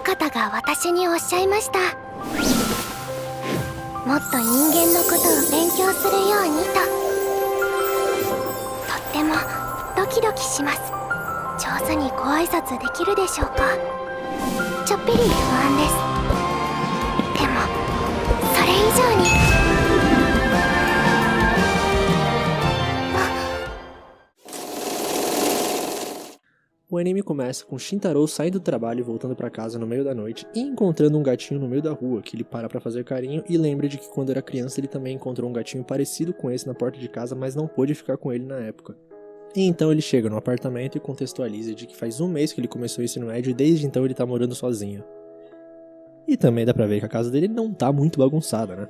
方が私におっしゃいました。もっと人間のことを勉強するようにと。とってもドキドキします。上手にご挨拶できるでしょうか。ちょっぴり不安です。でもそれ以上にO anime começa com Shintaro saindo do trabalho e voltando pra casa no meio da noite e encontrando um gatinho no meio da rua, que ele para pra fazer carinho e lembra de que quando era criança ele também encontrou um gatinho parecido com esse na porta de casa, mas não pôde ficar com ele na época. E então ele chega no apartamento e contextualiza de que faz um mês que ele começou o ensino médio e desde então ele tá morando sozinho. E também dá pra ver que a casa dele não tá muito bagunçada, né?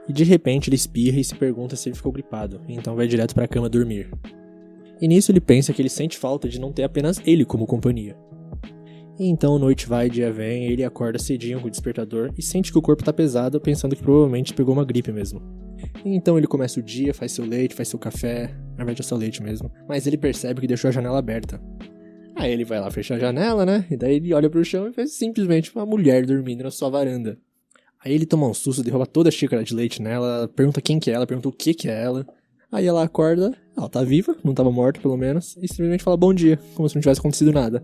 E de repente ele espirra e se pergunta se ele ficou gripado, e então vai direto pra cama dormir. E nisso ele pensa que ele sente falta de não ter apenas ele como companhia. E então noite vai, dia vem, ele acorda cedinho com o despertador e sente que o corpo tá pesado, pensando que provavelmente pegou uma gripe mesmo. E então ele começa o dia, faz seu leite, faz seu café, na verdade é só leite mesmo, mas ele percebe que deixou a janela aberta. Aí ele vai lá fechar a janela, né, e daí ele olha pro chão e vê simplesmente uma mulher dormindo na sua varanda. Aí ele toma um susto, derruba toda a xícara de leite nela, pergunta quem que é ela, pergunta o que é ela. Aí ela acorda, ela tá viva, não tava morta pelo menos, e simplesmente fala bom dia, como se não tivesse acontecido nada.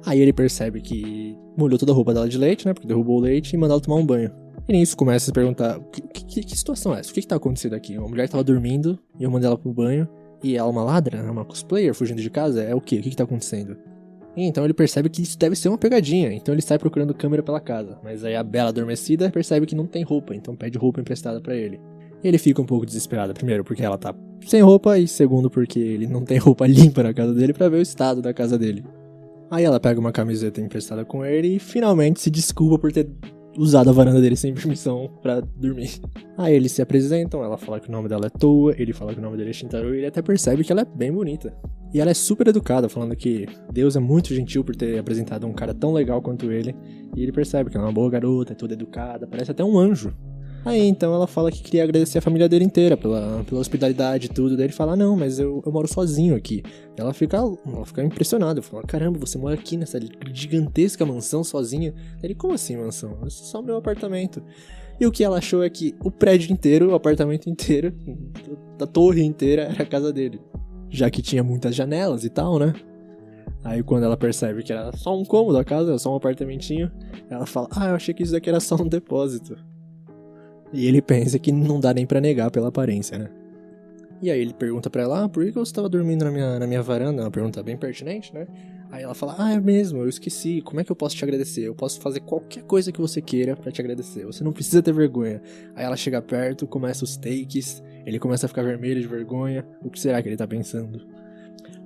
Aí ele percebe que molhou toda a roupa dela de leite, né, porque derrubou o leite, e manda ela tomar um banho. E nisso começa a se perguntar, que situação é essa? O que tá acontecendo aqui? Uma mulher tava dormindo, e eu mandei ela pro banho, e ela é uma ladra, é uma cosplayer fugindo de casa? É o quê? O que tá acontecendo? E então ele percebe que isso deve ser uma pegadinha, então ele sai procurando câmera pela casa, mas aí a bela adormecida percebe que não tem roupa, então pede roupa emprestada pra ele. Ele fica um pouco desesperado, primeiro porque ela tá sem roupa e segundo porque ele não tem roupa limpa na casa dele pra ver o estado da casa dele. Aí ela pega uma camiseta emprestada com ele e finalmente se desculpa por ter usado a varanda dele sem permissão pra dormir. Aí eles se apresentam, ela fala que o nome dela é Toa, ele fala que o nome dele é Shintaro e ele até percebe que ela é bem bonita. E ela é super educada, falando que Deus é muito gentil por ter apresentado um cara tão legal quanto ele. E ele percebe que ela é uma boa garota, é toda educada, parece até um anjo. Aí então ela fala que queria agradecer a família dele inteira pela hospitalidade e tudo. Daí ele fala, não, mas eu moro sozinho aqui. Ela fica impressionada, fala, caramba, você mora aqui nessa gigantesca mansão sozinha? Ele, como assim mansão? Esse é só o meu apartamento. E o que ela achou é que o prédio inteiro, o apartamento inteiro, a torre inteira era a casa dele. Já que tinha muitas janelas e tal, né? Aí quando ela percebe que era só um cômodo a casa, só um apartamentinho, ela fala, eu achei que isso daqui era só um depósito. E ele pensa que não dá nem pra negar pela aparência, né? E aí ele pergunta pra ela, por que você tava dormindo na minha varanda? Uma pergunta bem pertinente, né? Aí ela fala, é mesmo, eu esqueci, como é que eu posso te agradecer? Eu posso fazer qualquer coisa que você queira pra te agradecer, você não precisa ter vergonha. Aí ela chega perto, começa os takes, ele começa a ficar vermelho de vergonha, o que será que ele tá pensando?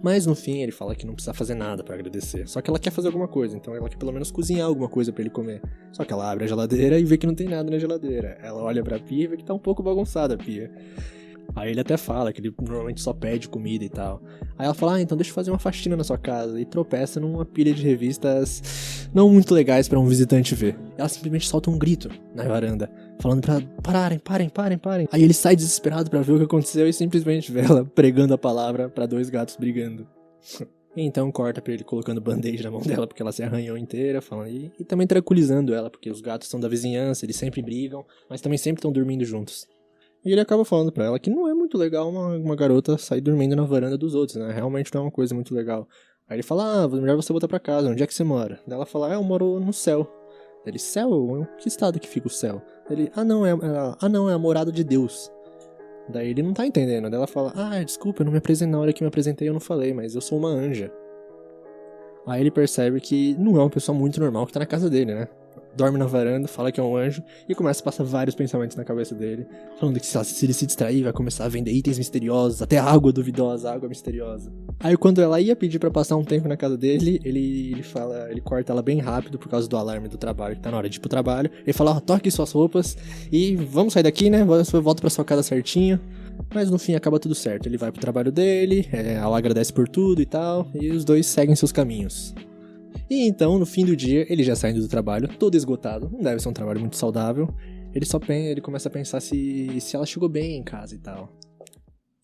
Mas no fim ele fala que não precisa fazer nada pra agradecer, só que ela quer fazer alguma coisa, então ela quer pelo menos cozinhar alguma coisa pra ele comer. Só que ela abre a geladeira e vê que não tem nada na geladeira, ela olha pra pia e vê que tá um pouco bagunçada a pia. Aí ele até fala que ele normalmente só pede comida e tal. Aí ela fala, então deixa eu fazer uma faxina na sua casa. E tropeça numa pilha de revistas não muito legais pra um visitante ver. Ela simplesmente solta um grito na varanda, falando pra parem. Aí ele sai desesperado pra ver o que aconteceu e simplesmente vê ela pregando a palavra pra dois gatos brigando. Então corta pra ele colocando band-aid na mão dela porque ela se arranhou inteira, falando, e também tranquilizando ela, porque os gatos são da vizinhança, eles sempre brigam, mas também sempre estão dormindo juntos. E ele acaba falando pra ela que não é muito legal uma garota sair dormindo na varanda dos outros, né? Realmente não é uma coisa muito legal. Aí ele fala, melhor você voltar pra casa, onde é que você mora? Daí ela fala, eu moro no céu. Ele, céu? Que estado que fica o céu? Ele, não, é a morada de Deus. Daí ele não tá entendendo. Daí ela fala, desculpa, eu não me apresentei, na hora que me apresentei eu não falei, mas eu sou uma anja. Aí ele percebe que não é uma pessoa muito normal que tá na casa dele, né? Dorme na varanda, fala que é um anjo e começa a passar vários pensamentos na cabeça dele, falando que se ele se distrair vai começar a vender itens misteriosos, até água duvidosa, água misteriosa. Aí quando ela ia pedir pra passar um tempo na casa dele, ele corta ela bem rápido por causa do alarme do trabalho, que tá na hora de ir pro trabalho. Ele fala, toque suas roupas e vamos sair daqui, né? Você volta pra sua casa certinho. Mas no fim acaba tudo certo, ele vai pro trabalho dele, ela agradece por tudo e tal, e os dois seguem seus caminhos. E então, no fim do dia, ele já saindo do trabalho, todo esgotado, não deve ser um trabalho muito saudável, ele começa a pensar se ela chegou bem em casa e tal.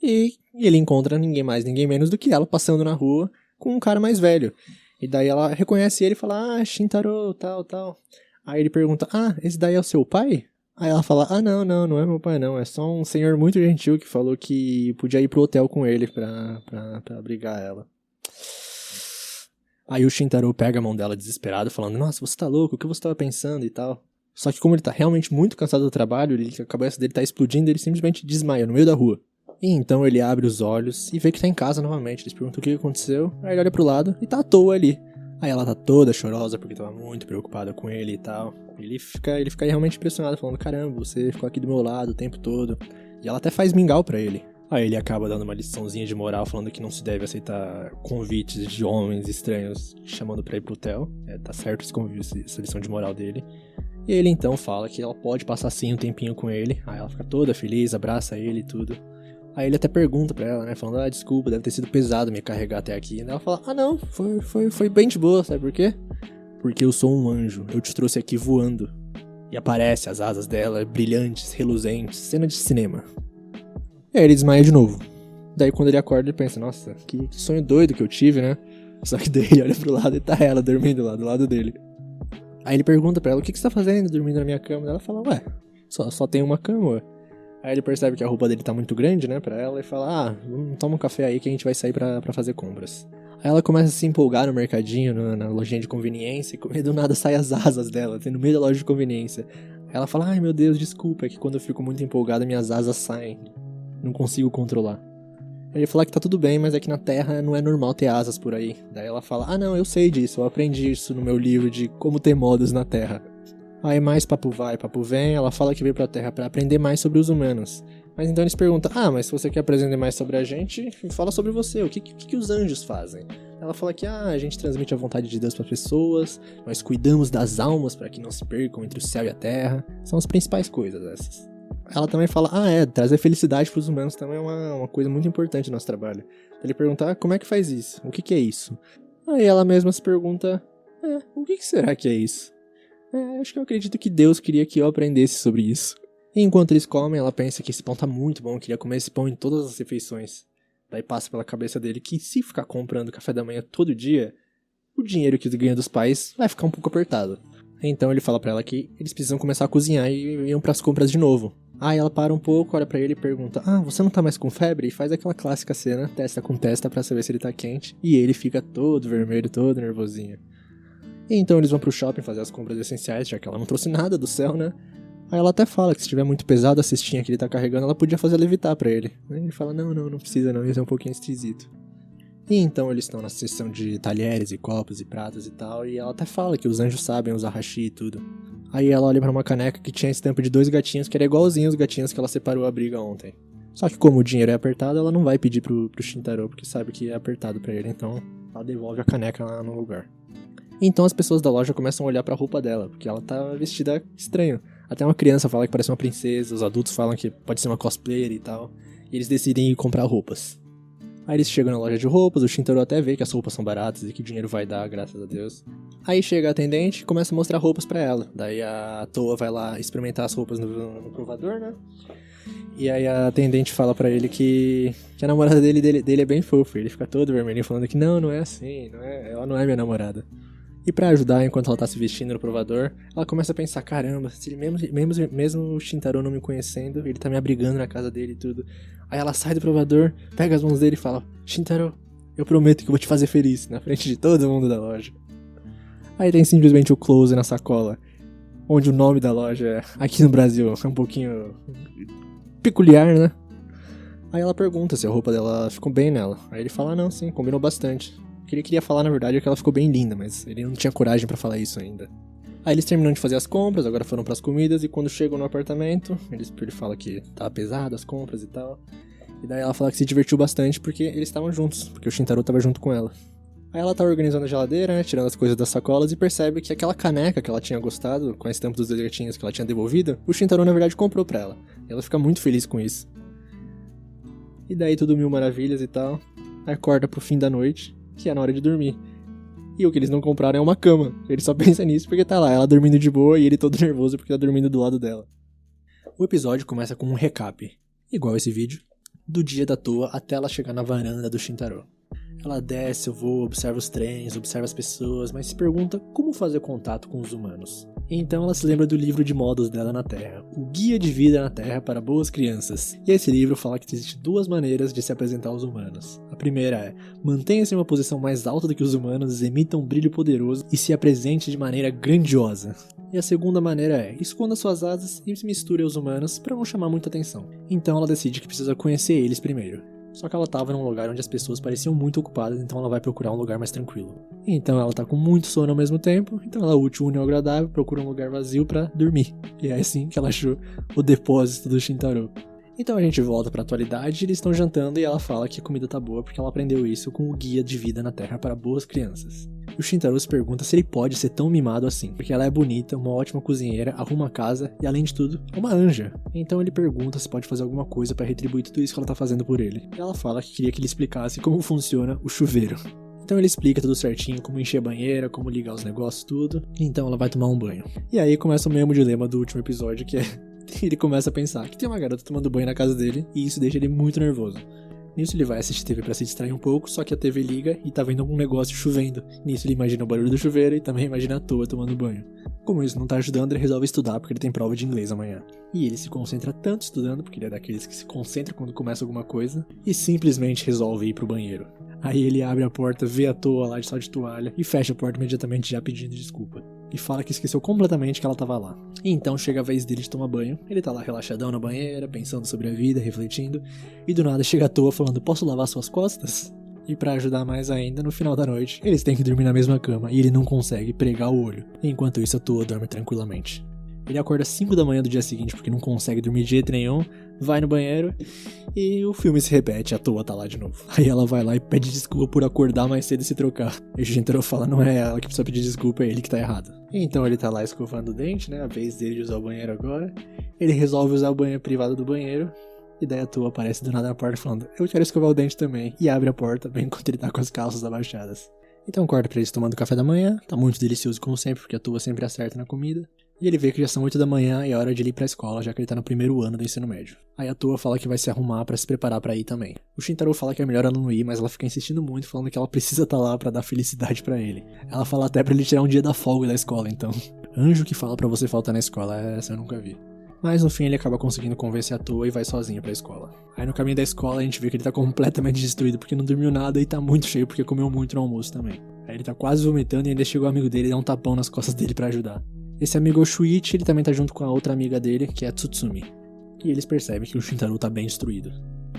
E ele encontra ninguém mais, ninguém menos do que ela passando na rua com um cara mais velho. E daí ela reconhece ele e fala, Shintaro, tal, tal. Aí ele pergunta, esse daí é o seu pai? Aí ela fala, não é meu pai não, é só um senhor muito gentil que falou que podia ir pro hotel com ele pra abrigar ela. Aí o Shintaro pega a mão dela desesperado, falando, nossa, você tá louco, o que você tava pensando e tal. Só que como ele tá realmente muito cansado do trabalho, a cabeça dele tá explodindo, ele simplesmente desmaia no meio da rua. E então ele abre os olhos e vê que tá em casa novamente. Eles perguntam o que aconteceu, aí ele olha pro lado e tá à toa ali. Aí ela tá toda chorosa porque tava muito preocupada com ele e tal. Ele fica realmente impressionado, falando, caramba, você ficou aqui do meu lado o tempo todo. E ela até faz mingau pra ele. Aí ele acaba dando uma liçãozinha de moral, falando que não se deve aceitar convites de homens estranhos chamando pra ir pro hotel. Tá certo esse convite, essa lição de moral dele. E ele então fala que ela pode passar sim um tempinho com ele. Aí ela fica toda feliz, abraça ele e tudo. Aí ele até pergunta pra ela, né, falando, desculpa, deve ter sido pesado me carregar até aqui. E ela fala, não, foi bem de boa, sabe por quê? Porque eu sou um anjo, eu te trouxe aqui voando. E aparece as asas dela, brilhantes, reluzentes, cena de cinema. E aí ele desmaia de novo. Daí quando ele acorda ele pensa, nossa, que sonho doido que eu tive, né? Só que daí ele olha pro lado e tá ela dormindo lá do lado dele. Aí ele pergunta pra ela, o que você tá fazendo dormindo na minha cama? Ela fala, só tem uma cama, ué. Aí ele percebe que a roupa dele tá muito grande, né, pra ela, e fala, toma um café aí que a gente vai sair pra fazer compras. Aí ela começa a se empolgar no mercadinho, na lojinha de conveniência, e do nada sai as asas dela, no meio da loja de conveniência. Aí ela fala, meu Deus, desculpa, é que quando eu fico muito empolgada minhas asas saem, não consigo controlar. Aí ele fala que tá tudo bem, mas é que na Terra não é normal ter asas por aí. Daí ela fala, não, eu sei disso, eu aprendi isso no meu livro de como ter modos na Terra. Aí mais papo vai, papo vem, ela fala que veio pra Terra pra aprender mais sobre os humanos. Mas então eles perguntam, mas se você quer aprender mais sobre a gente, fala sobre você, o que os anjos fazem? Ela fala que a gente transmite a vontade de Deus para pessoas, nós cuidamos das almas para que não se percam entre o céu e a terra, são as principais coisas essas. Ela também fala, trazer felicidade pros humanos também é uma coisa muito importante no nosso trabalho. Ele pergunta, como é que faz isso? O que é isso? Aí ela mesma se pergunta, o que será que é isso? Acho que eu acredito que Deus queria que eu aprendesse sobre isso. E enquanto eles comem, ela pensa que esse pão tá muito bom, queria comer esse pão em todas as refeições. Daí passa pela cabeça dele que se ficar comprando café da manhã todo dia, o dinheiro que ele ganha dos pais vai ficar um pouco apertado. Então ele fala pra ela que eles precisam começar a cozinhar e iam pras compras de novo. Aí ela para um pouco, olha pra ele e pergunta, você não tá mais com febre? E faz aquela clássica cena, testa com testa pra saber se ele tá quente. E ele fica todo vermelho, todo nervosinho. E então eles vão pro shopping fazer as compras essenciais, já que ela não trouxe nada do céu, né? Aí ela até fala que se estiver muito pesado a cestinha que ele tá carregando, ela podia fazer levitar pra ele. Aí ele fala, não precisa não, isso é um pouquinho esquisito. E então eles estão na seção de talheres e copos e pratos e tal, e ela até fala que os anjos sabem usar hashi e tudo. Aí ela olha pra uma caneca que tinha a estampa de 2 gatinhos, que era igualzinho os gatinhos que ela separou a briga ontem. Só que como o dinheiro é apertado, ela não vai pedir pro Shintaro, porque sabe que é apertado pra ele, então ela devolve a caneca lá no lugar. Então as pessoas da loja começam a olhar pra roupa dela, porque ela tá vestida estranho. Até uma criança fala que parece uma princesa, os adultos falam que pode ser uma cosplayer e tal. E eles decidem ir comprar roupas. Aí eles chegam na loja de roupas, o Shintaro até vê que as roupas são baratas e que o dinheiro vai dar, graças a Deus. Aí chega a atendente e começa a mostrar roupas pra ela. Daí a Toa vai lá experimentar as roupas no provador, né? E aí a atendente fala pra ele que a namorada dele é bem fofa. Ele fica todo vermelhinho falando que não é assim, ela não é minha namorada. E pra ajudar, enquanto ela tá se vestindo no provador, ela começa a pensar, caramba, se ele mesmo o Shintaro não me conhecendo, ele tá me abrigando na casa dele e tudo. Aí ela sai do provador, pega as mãos dele e fala, Shintaro, eu prometo que eu vou te fazer feliz, na frente de todo mundo da loja. Aí tem simplesmente o close na sacola, onde o nome da loja, aqui no Brasil, é um pouquinho peculiar, né? Aí ela pergunta se a roupa dela ficou bem nela. Aí ele fala, não, sim, combinou bastante. O que ele queria falar, na verdade, é que ela ficou bem linda, mas ele não tinha coragem pra falar isso ainda. Aí eles terminam de fazer as compras, agora foram pras comidas, e quando chegam no apartamento, ele fala que tava pesado as compras e tal. E daí ela fala que se divertiu bastante porque eles estavam juntos, porque o Shintaro tava junto com ela. Aí ela tá organizando a geladeira, né, tirando as coisas das sacolas, e percebe que aquela caneca que ela tinha gostado, com a estampa dos 2 gatinhos que ela tinha devolvido, o Shintaro, na verdade, comprou pra ela. E ela fica muito feliz com isso. E daí tudo mil maravilhas e tal. Acorda pro fim da noite, que é na hora de dormir. E o que eles não compraram é uma cama. Ele só pensa nisso porque tá lá, ela dormindo de boa e ele todo nervoso porque tá dormindo do lado dela. O episódio começa com um recap, igual esse vídeo, do dia da Toa até ela chegar na varanda do Shintaro. Ela desce o voo, observa os trens, observa as pessoas, mas se pergunta como fazer contato com os humanos. Então ela se lembra do livro de modos dela na Terra, o Guia de Vida na Terra para Boas Crianças. E esse livro fala que existem 2 maneiras de se apresentar aos humanos. A primeira é, mantenha-se em uma posição mais alta do que os humanos, emita um brilho poderoso e se apresente de maneira grandiosa. E a segunda maneira é, esconda suas asas e se misture aos humanos para não chamar muita atenção. Então ela decide que precisa conhecer eles primeiro. Só que ela estava num lugar onde as pessoas pareciam muito ocupadas, então ela vai procurar um lugar mais tranquilo. Então ela tá com muito sono ao mesmo tempo, então ela útil, une ao agradável, procura um lugar vazio pra dormir. E é assim que ela achou o depósito do Shintaro. Então a gente volta pra atualidade, eles estão jantando e ela fala que a comida tá boa porque ela aprendeu isso com o Guia de Vida na Terra para Boas Crianças. E o Shintaro se pergunta se ele pode ser tão mimado assim, porque ela é bonita, uma ótima cozinheira, arruma a casa e, além de tudo, é uma anja. Então ele pergunta se pode fazer alguma coisa pra retribuir tudo isso que ela tá fazendo por ele. E ela fala que queria que ele explicasse como funciona o chuveiro. Então ele explica tudo certinho, como encher a banheira, como ligar os negócios, tudo. Então ela vai tomar um banho. E aí começa o mesmo dilema do último episódio, que é... ele começa a pensar que tem uma garota tomando banho na casa dele, e isso deixa ele muito nervoso. Nisso ele vai assistir TV pra se distrair um pouco, só que a TV liga e tá vendo algum negócio chovendo. Nisso ele imagina o barulho do chuveiro e também imagina a toa tomando banho. Como isso não tá ajudando, ele resolve estudar porque ele tem prova de inglês amanhã. E ele se concentra tanto estudando, porque ele é daqueles que se concentra quando começa alguma coisa, e simplesmente resolve ir pro banheiro. Aí ele abre a porta, vê a toa lá de só de toalha e fecha a porta imediatamente já pedindo desculpa. E fala que esqueceu completamente que ela tava lá. E então chega a vez dele de tomar banho, ele tá lá relaxadão na banheira, pensando sobre a vida, refletindo, e do nada chega a toa falando, posso lavar suas costas? E pra ajudar mais ainda, no final da noite, eles têm que dormir na mesma cama e ele não consegue pregar o olho. Enquanto isso a toa dorme tranquilamente. Ele acorda às 5 da manhã do dia seguinte porque não consegue dormir de jeito nenhum, vai no banheiro e o filme se repete, a toa tá lá de novo. Aí ela vai lá e pede desculpa por acordar mais cedo e se trocar. E o Shintaro fala, não é ela que precisa pedir desculpa, é ele que tá errado. Então ele tá lá escovando o dente, né, a vez dele de usar o banheiro agora. Ele resolve usar o banheiro privado do banheiro. E daí a toa aparece do nada na porta falando, eu quero escovar o dente também. E abre a porta bem enquanto ele tá com as calças abaixadas. Então corta pra eles tomando café da manhã, tá muito delicioso como sempre, porque a toa sempre acerta na comida. E ele vê que já são 8 da manhã e é hora de ele ir pra escola, já que ele tá no primeiro ano do ensino médio. Aí a toa fala que vai se arrumar pra se preparar pra ir também. O Shintaro fala que é melhor ela não ir, mas ela fica insistindo muito, falando que ela precisa estar lá pra dar felicidade pra ele. Ela fala até pra ele tirar um dia da folga da escola, então. Anjo que fala pra você faltar na escola, essa eu nunca vi. Mas no fim ele acaba conseguindo convencer a toa e vai sozinho pra escola. Aí no caminho da escola a gente vê que ele tá completamente destruído porque não dormiu nada e tá muito cheio porque comeu muito no almoço também. Aí ele tá quase vomitando e ainda chegou o amigo dele e dá um tapão nas costas dele pra ajudar. Esse amigo é o Shuichi, ele também tá junto com a outra amiga dele, que é a Tsutsumi. E eles percebem que o Shintaro tá bem destruído.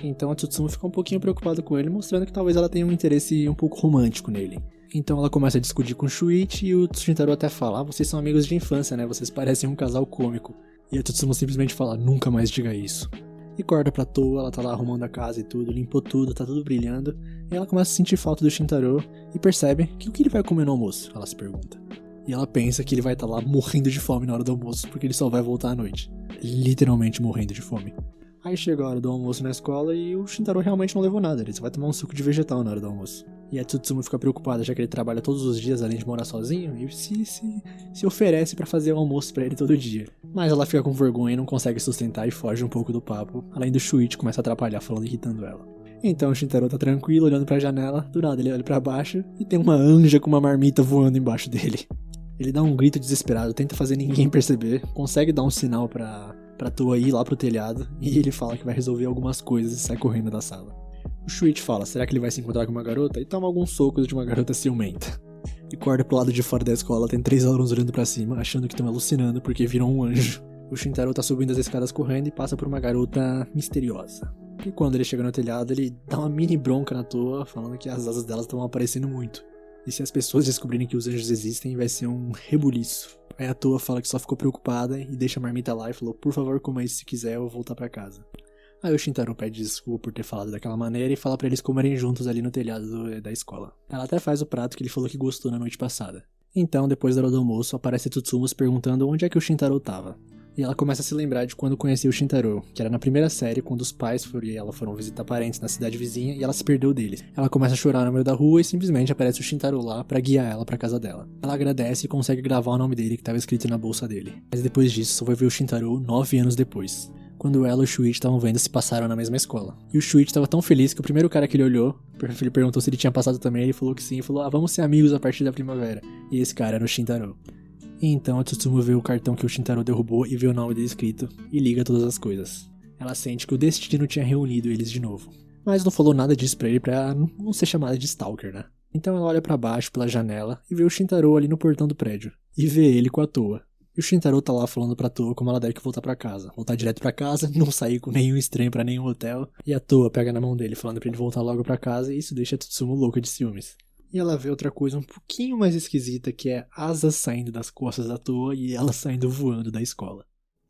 Então a Tsutsumi fica um pouquinho preocupada com ele, mostrando que talvez ela tenha um interesse um pouco romântico nele. Então ela começa a discutir com o Shuichi e o Shintaro até fala, vocês são amigos de infância, né? Vocês parecem um casal cômico. E a Tsutsumi simplesmente fala, nunca mais diga isso. E corta pra toa, ela tá lá arrumando a casa e tudo, limpou tudo, tá tudo brilhando. E ela começa a sentir falta do Shintaro e percebe que o que ele vai comer no almoço, ela se pergunta. E ela pensa que ele vai estar lá morrendo de fome na hora do almoço, porque ele só vai voltar à noite. Literalmente morrendo de fome. Aí chega a hora do almoço na escola e o Shintaro realmente não levou nada, ele só vai tomar um suco de vegetal na hora do almoço. E a Tsutsumi fica preocupada, já que ele trabalha todos os dias além de morar sozinho, e se oferece pra fazer o almoço pra ele todo dia. Mas ela fica com vergonha e não consegue sustentar e foge um pouco do papo, além do Shuichi começa a atrapalhar falando e irritando ela. Então o Shintaro tá tranquilo, olhando pra janela, do nada ele olha pra baixo e tem uma anja com uma marmita voando embaixo dele. Ele dá um grito desesperado, tenta fazer ninguém perceber, consegue dar um sinal pra toa ir lá pro telhado, e ele fala que vai resolver algumas coisas e sai correndo da sala. O Shuichi fala, será que ele vai se encontrar com uma garota? E toma alguns socos de uma garota ciumenta. E corta pro lado de fora da escola, tem 3 alunos olhando pra cima, achando que estão alucinando porque viram um anjo. O Shintaro tá subindo as escadas correndo e passa por uma garota misteriosa. E quando ele chega no telhado, ele dá uma mini bronca na toa, falando que as asas delas estão aparecendo muito. E se as pessoas descobrirem que os anjos existem, vai ser um rebuliço. Aí a toa fala que só ficou preocupada e deixa a marmita lá e falou, por favor, coma isso se quiser, eu vou voltar pra casa. Aí o Shintaro pede desculpa por ter falado daquela maneira e fala pra eles comerem juntos ali no telhado da escola. Ela até faz o prato que ele falou que gostou na noite passada. Então, depois da hora do almoço, aparece Tsutsumi perguntando onde é que o Shintaro tava. E ela começa a se lembrar de quando conheceu o Shintaro, que era na primeira série, quando os pais e ela foram visitar parentes na cidade vizinha e ela se perdeu deles. Ela começa a chorar no meio da rua e simplesmente aparece o Shintaro lá pra guiar ela pra casa dela. Ela agradece e consegue gravar o nome dele que estava escrito na bolsa dele. Mas depois disso, só vai ver o Shintaro 9 anos depois, quando ela e o Shuichi estavam vendo se passaram na mesma escola. E o Shuichi estava tão feliz que o primeiro cara que ele olhou, ele perguntou se ele tinha passado também, ele falou que sim, e falou, vamos ser amigos a partir da primavera. E esse cara era o Shintaro. E então a Tsutsumo vê o cartão que o Shintaro derrubou e vê o nome dele escrito, e liga todas as coisas. Ela sente que o destino tinha reunido eles de novo. Mas não falou nada disso pra ele pra não ser chamada de Stalker, né? Então ela olha pra baixo pela janela e vê o Shintaro ali no portão do prédio. E vê ele com a Toa. E o Shintaro tá lá falando pra Toa como ela deve voltar pra casa. Voltar direto pra casa, não sair com nenhum estranho pra nenhum hotel. E a Toa pega na mão dele falando pra ele voltar logo pra casa e isso deixa a Tsutsumo louca de ciúmes. E ela vê outra coisa um pouquinho mais esquisita que é asas saindo das costas da Toa e ela saindo voando da escola.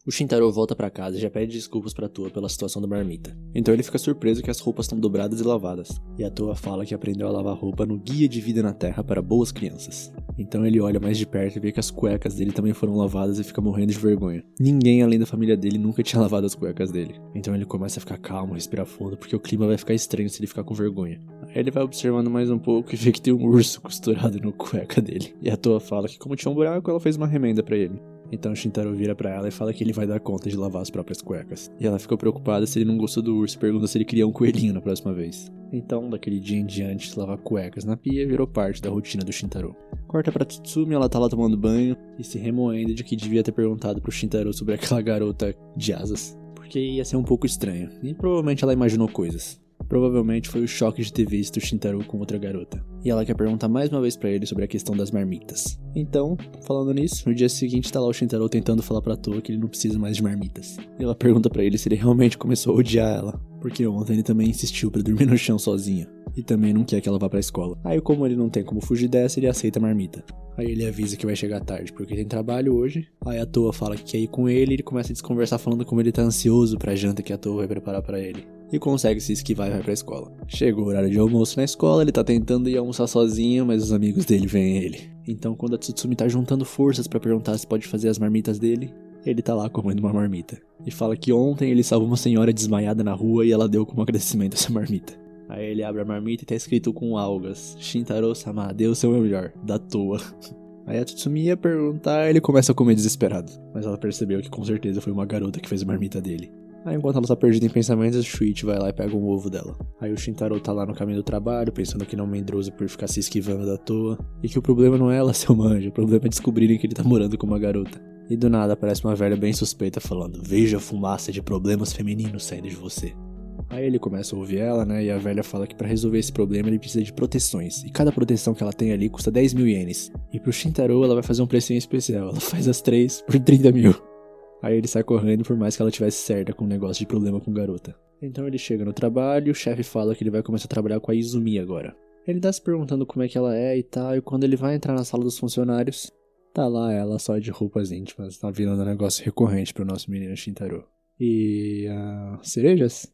O Shintaro volta pra casa e já pede desculpas pra Toa pela situação da marmita. Então ele fica surpreso que as roupas estão dobradas e lavadas. E a Toa fala que aprendeu a lavar roupa no Guia de Vida na Terra para Boas Crianças. Então ele olha mais de perto e vê que as cuecas dele também foram lavadas e fica morrendo de vergonha. Ninguém além da família dele nunca tinha lavado as cuecas dele. Então ele começa a ficar calmo, respirar fundo, porque o clima vai ficar estranho se ele ficar com vergonha. Aí ele vai observando mais um pouco e vê que tem um urso costurado no cueca dele. E a Toa fala que como tinha um buraco, ela fez uma remenda pra ele. Então o Shintaro vira pra ela e fala que ele vai dar conta de lavar as próprias cuecas. E ela ficou preocupada se ele não gostou do urso e pergunta se ele queria um coelhinho na próxima vez. Então, daquele dia em diante, lavar cuecas na pia virou parte da rotina do Shintaro. Corta pra Tsumi, ela tá lá tomando banho e se remoendo de que devia ter perguntado pro Shintaro sobre aquela garota de asas. Porque ia ser um pouco estranho. E provavelmente ela imaginou coisas. Provavelmente foi o choque de ter visto o Shintaro com outra garota. E ela quer perguntar mais uma vez pra ele sobre a questão das marmitas. Então, falando nisso, no dia seguinte tá lá o Shintaro tentando falar pra Toa que ele não precisa mais de marmitas. E ela pergunta pra ele se ele realmente começou a odiar ela. Porque ontem ele também insistiu pra dormir no chão sozinho. E também não quer que ela vá pra escola. Aí como ele não tem como fugir dessa, ele aceita a marmita. Aí ele avisa que vai chegar tarde, porque tem trabalho hoje. Aí a Toa fala que quer ir com ele e ele começa a desconversar falando como ele tá ansioso pra janta que a Toa vai preparar pra ele. E consegue se esquivar e vai pra escola. Chega o horário de almoço na escola, ele tá tentando ir almoçar sozinho, mas os amigos dele veem ele. Então quando a Tsutsumi tá juntando forças pra perguntar se pode fazer as marmitas dele, ele tá lá comendo uma marmita. E fala que ontem ele salvou uma senhora desmaiada na rua e ela deu como agradecimento essa marmita. Aí ele abre a marmita e tá escrito com algas: Shintaro-sama, dê o seu melhor, da Toa. Aí a Tsutsumi ia perguntar e ele começa a comer desesperado. Mas ela percebeu que com certeza foi uma garota que fez a marmita dele. Aí enquanto ela tá perdida em pensamentos, o Shuichi vai lá e pega um ovo dela. Aí o Shintaro tá lá no caminho do trabalho, pensando que não é um medroso por ficar se esquivando da Toa. E que o problema não é ela ser uma anja, o problema é descobrirem que ele tá morando com uma garota. E do nada aparece uma velha bem suspeita falando: veja a fumaça de problemas femininos saindo de você. Aí ele começa a ouvir ela, né, e a velha fala que pra resolver esse problema ele precisa de proteções. E cada proteção que ela tem ali custa 10 mil ienes. E pro Shintaro ela vai fazer um precinho especial, ela faz as 3 por 30 mil. Aí ele sai correndo por mais que ela tivesse certa com um negócio de problema com garota. Então ele chega no trabalho e o chefe fala que ele vai começar a trabalhar com a Izumi agora. Ele tá se perguntando como é que ela é e tal, e quando ele vai entrar na sala dos funcionários, tá lá ela só de roupas íntimas, tá virando um negócio recorrente pro nosso menino Shintaro. E... cerejas?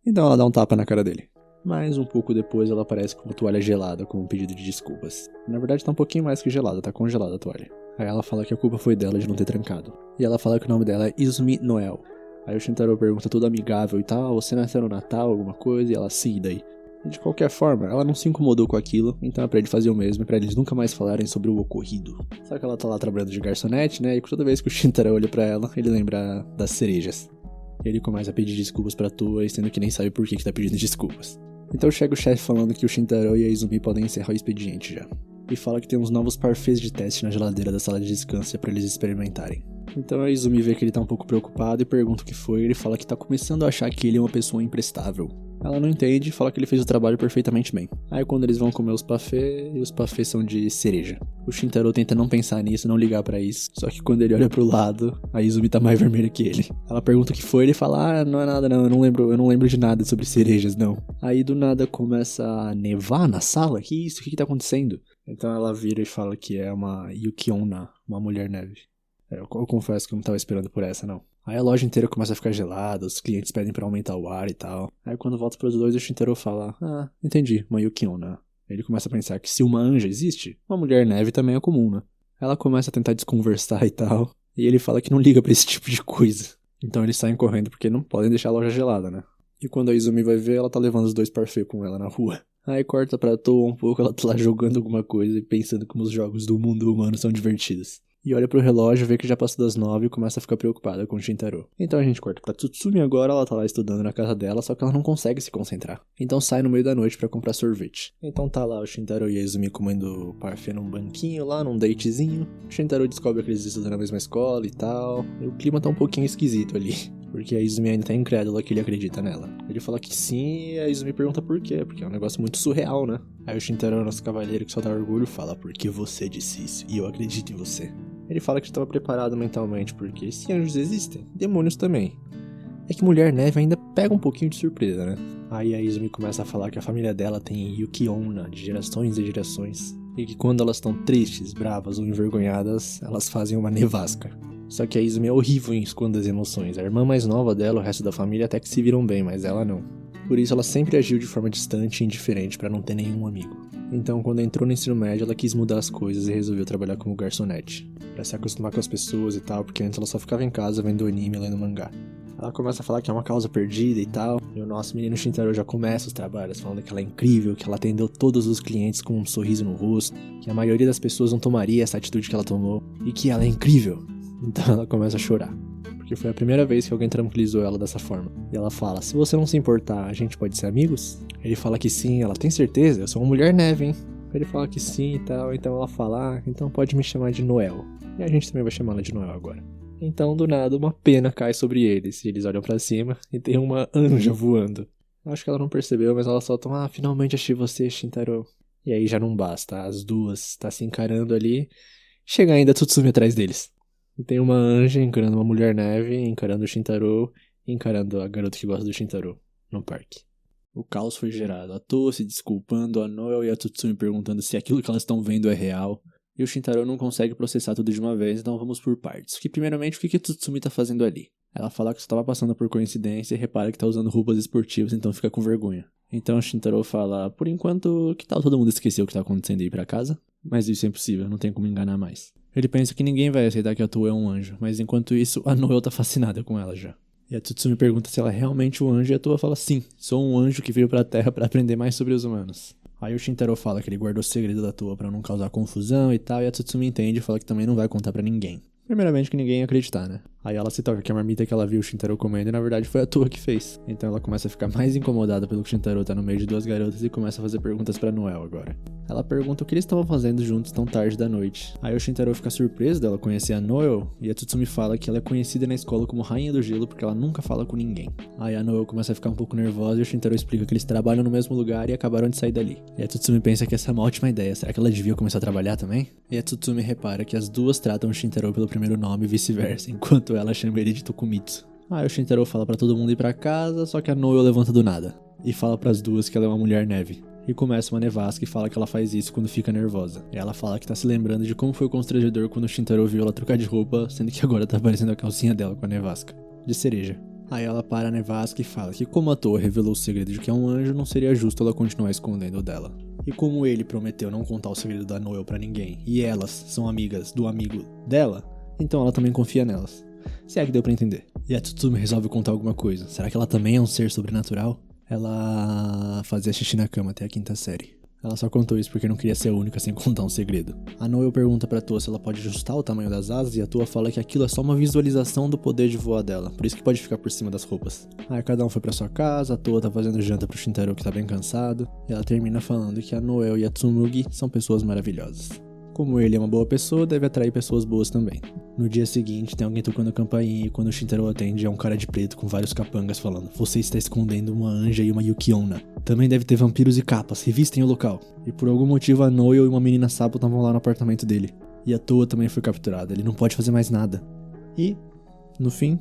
Então ela dá um tapa na cara dele. Mas um pouco depois ela aparece com uma toalha gelada com um pedido de desculpas. Na verdade tá um pouquinho mais que gelada, tá congelada a toalha. Aí ela fala que a culpa foi dela de não ter trancado. E ela fala que o nome dela é Izumi Noel. Aí o Shintaro pergunta tudo amigável e tal: você nasceu no Natal, alguma coisa? E ela, sim, daí. E de qualquer forma, ela não se incomodou com aquilo, então é pra ele fazer o mesmo e pra eles nunca mais falarem sobre o ocorrido. Só que ela tá lá trabalhando de garçonete, né? E toda vez que o Shintaro olha pra ela, ele lembra das cerejas. E ele começa a pedir desculpas pra Toa, sendo que nem sabe por que tá pedindo desculpas. Então chega o chefe falando que o Shintaro e a Izumi podem encerrar o expediente já. E fala que tem uns novos parfaits de teste na geladeira da sala de descanso pra eles experimentarem. Então a Izumi vê que ele tá um pouco preocupado e pergunta o que foi, e ele fala que tá começando a achar que ele é uma pessoa imprestável. Ela não entende e fala que ele fez o trabalho perfeitamente bem. Aí quando eles vão comer os parfaits, e os parfaits são de cereja. O Shintaro tenta não pensar nisso, não ligar pra isso, só que quando ele olha pro lado, a Izumi tá mais vermelha que ele. Ela pergunta o que foi, ele fala: não é nada não, eu não lembro de nada sobre cerejas não. Aí do nada começa a nevar na sala, que isso, o que tá acontecendo? Então ela vira e fala que é uma Yuki-onna, uma mulher neve. Eu confesso que eu não tava esperando por essa, não. Aí a loja inteira começa a ficar gelada, os clientes pedem pra aumentar o ar e tal. Aí quando volta pros dois, o Shintaro fala: entendi, uma Yuki-onna. Ele começa a pensar que se uma anja existe, uma mulher neve também é comum, né? Ela começa a tentar desconversar e tal, e ele fala que não liga pra esse tipo de coisa. Então eles saem correndo porque não podem deixar a loja gelada, né? E quando a Izumi vai ver, ela tá levando os dois parfaits com ela na rua. Aí corta pra Toa um pouco, ela tá lá jogando alguma coisa e pensando como os jogos do mundo humano são divertidos. e olha pro relógio, vê que já passou das 9 e começa a ficar preocupada com o Shintaro. Então a gente corta pra Tsutsumi agora, ela tá lá estudando na casa dela, só que ela não consegue se concentrar. Então sai no meio da noite pra comprar sorvete. Então tá lá o Shintaro e a Izumi comendo parfait num banquinho lá, num datezinho. O Shintaro descobre que eles estudam na mesma escola e tal, e o clima tá um pouquinho esquisito ali. Porque a Izumi ainda tá incrédula que ele acredita nela. Ele fala que sim e a Izumi pergunta por quê, porque é um negócio muito surreal, né? Aí o Shintaro, nosso cavaleiro que só dá orgulho, fala: porque você disse isso e eu acredito em você. Ele fala que estava preparado mentalmente, porque se anjos existem, demônios também. É que Mulher Neve ainda pega um pouquinho de surpresa, né? Aí a Izumi começa a falar que a família dela tem Yuki-onna de gerações e gerações. E que quando elas estão tristes, bravas ou envergonhadas, elas fazem uma nevasca. Só que a Izumi é horrível em esconder as emoções. A irmã mais nova dela, o resto da família até que se viram bem, mas ela não. Por isso ela sempre agiu de forma distante e indiferente para não ter nenhum amigo. Então quando entrou no ensino médio ela quis mudar as coisas e resolveu trabalhar como garçonete. Pra se acostumar com as pessoas e tal, porque antes ela só ficava em casa vendo anime e lendo mangá. Ela começa a falar que é uma causa perdida e tal. E o nosso menino Shintaro já começa os trabalhos falando que ela é incrível, que ela atendeu todos os clientes com um sorriso no rosto, que a maioria das pessoas não tomaria essa atitude que ela tomou, e que ela é incrível. Então ela começa a chorar, porque foi a primeira vez que alguém tranquilizou ela dessa forma. E ela fala: se você não se importar, a gente pode ser amigos? Ele fala que sim. Ela: tem certeza? Eu sou uma mulher neve, hein? Ele fala que sim e tal. Então ela fala: então pode me chamar de Noel. E a gente também vai chamá-la de Noel agora. Então do nada uma pena cai sobre eles, e eles olham pra cima e tem uma anja voando. Acho que ela não percebeu, mas ela solta: finalmente achei você, Shintaro. E aí já não basta, as duas tá se encarando ali. Chega ainda a Tsutsumi atrás deles. E tem uma anja encarando uma mulher neve, encarando o Shintaro, e encarando a garota que gosta do Shintaro, no parque. O caos foi gerado, a toa se desculpando, a Noel e a Tsutsumi perguntando se aquilo que elas estão vendo é real. E o Shintaro não consegue processar tudo de uma vez, então vamos por partes. Que primeiramente, o que a Tsutsumi tá fazendo ali? Ela fala que só tava passando por coincidência e repara que tá usando roupas esportivas, então fica com vergonha. Então o Shintaro fala: por enquanto, que tal todo mundo esquecer o que tá acontecendo e ir pra casa? Mas isso é impossível, não tem como enganar mais. Ele pensa que ninguém vai aceitar que a Toa é um anjo, mas enquanto isso, a Noel tá fascinada com ela já. E a Tsutsumi pergunta se ela é realmente um anjo e a Toa fala: sim, sou um anjo que veio pra Terra pra aprender mais sobre os humanos. Aí o Shintaro fala que ele guardou o segredo da Toa pra não causar confusão e tal, e a Tsutsumi entende e fala que também não vai contar pra ninguém. Primeiramente que ninguém ia acreditar, né? Aí ela se toca que a marmita que ela viu o Shintaro comendo, na verdade foi a Toa que fez. Então ela começa a ficar mais incomodada pelo que o Shintaro tá no meio de duas garotas e começa a fazer perguntas pra Noel agora. Ela pergunta o que eles estavam fazendo juntos tão tarde da noite. Aí o Shintaro fica surpreso dela conhecer a Noel, e a Tsutsumi fala que ela é conhecida na escola como Rainha do Gelo porque ela nunca fala com ninguém. Aí a Noel começa a ficar um pouco nervosa e o Shintaro explica que eles trabalham no mesmo lugar e acabaram de sair dali. E a Tsutsumi pensa que essa é uma ótima ideia, será que ela devia começar a trabalhar também? E a Tsutsumi repara que as duas tratam o Shintaro pelo primeiro nome e vice-versa, enquanto ela chama ele de Tokumitsu. Aí o Shintaro fala pra todo mundo ir pra casa, só que a Noel levanta do nada e fala pras duas que ela é uma mulher neve. E começa uma nevasca e fala que ela faz isso quando fica nervosa. E ela fala que tá se lembrando de como foi constrangedor quando o Shintaro viu ela trocar de roupa, sendo que agora tá aparecendo a calcinha dela com a nevasca de cereja. Aí ela para a nevasca e fala que como a Toa revelou o segredo de que é um anjo, não seria justo ela continuar escondendo dela. E como ele prometeu não contar o segredo da Noel pra ninguém, e elas são amigas do amigo dela, então ela também confia nelas. Se é que deu pra entender. E a Tsutsumi resolve contar alguma coisa. Será que ela também é um ser sobrenatural? Ela fazia xixi na cama até a 5ª série. Ela só contou isso porque não queria ser a única sem contar um segredo. A Noel pergunta pra Toa se ela pode ajustar o tamanho das asas e a Toa fala que aquilo é só uma visualização do poder de voar dela, por isso que pode ficar por cima das roupas. Aí cada um foi pra sua casa, a Toa tá fazendo janta pro Shintaro que tá bem cansado, e ela termina falando que a Noel e a Tsumugi são pessoas maravilhosas. Como ele é uma boa pessoa, deve atrair pessoas boas também. No dia seguinte, tem alguém tocando a campainha e quando o Shintaro atende, é um cara de preto com vários capangas falando: você está escondendo uma anja e uma Yuki-onna. Também deve ter vampiros e capas, revistem o local. E por algum motivo a Noel e uma menina sapo estavam lá no apartamento dele. E a Toa também foi capturada, ele não pode fazer mais nada. E, no fim,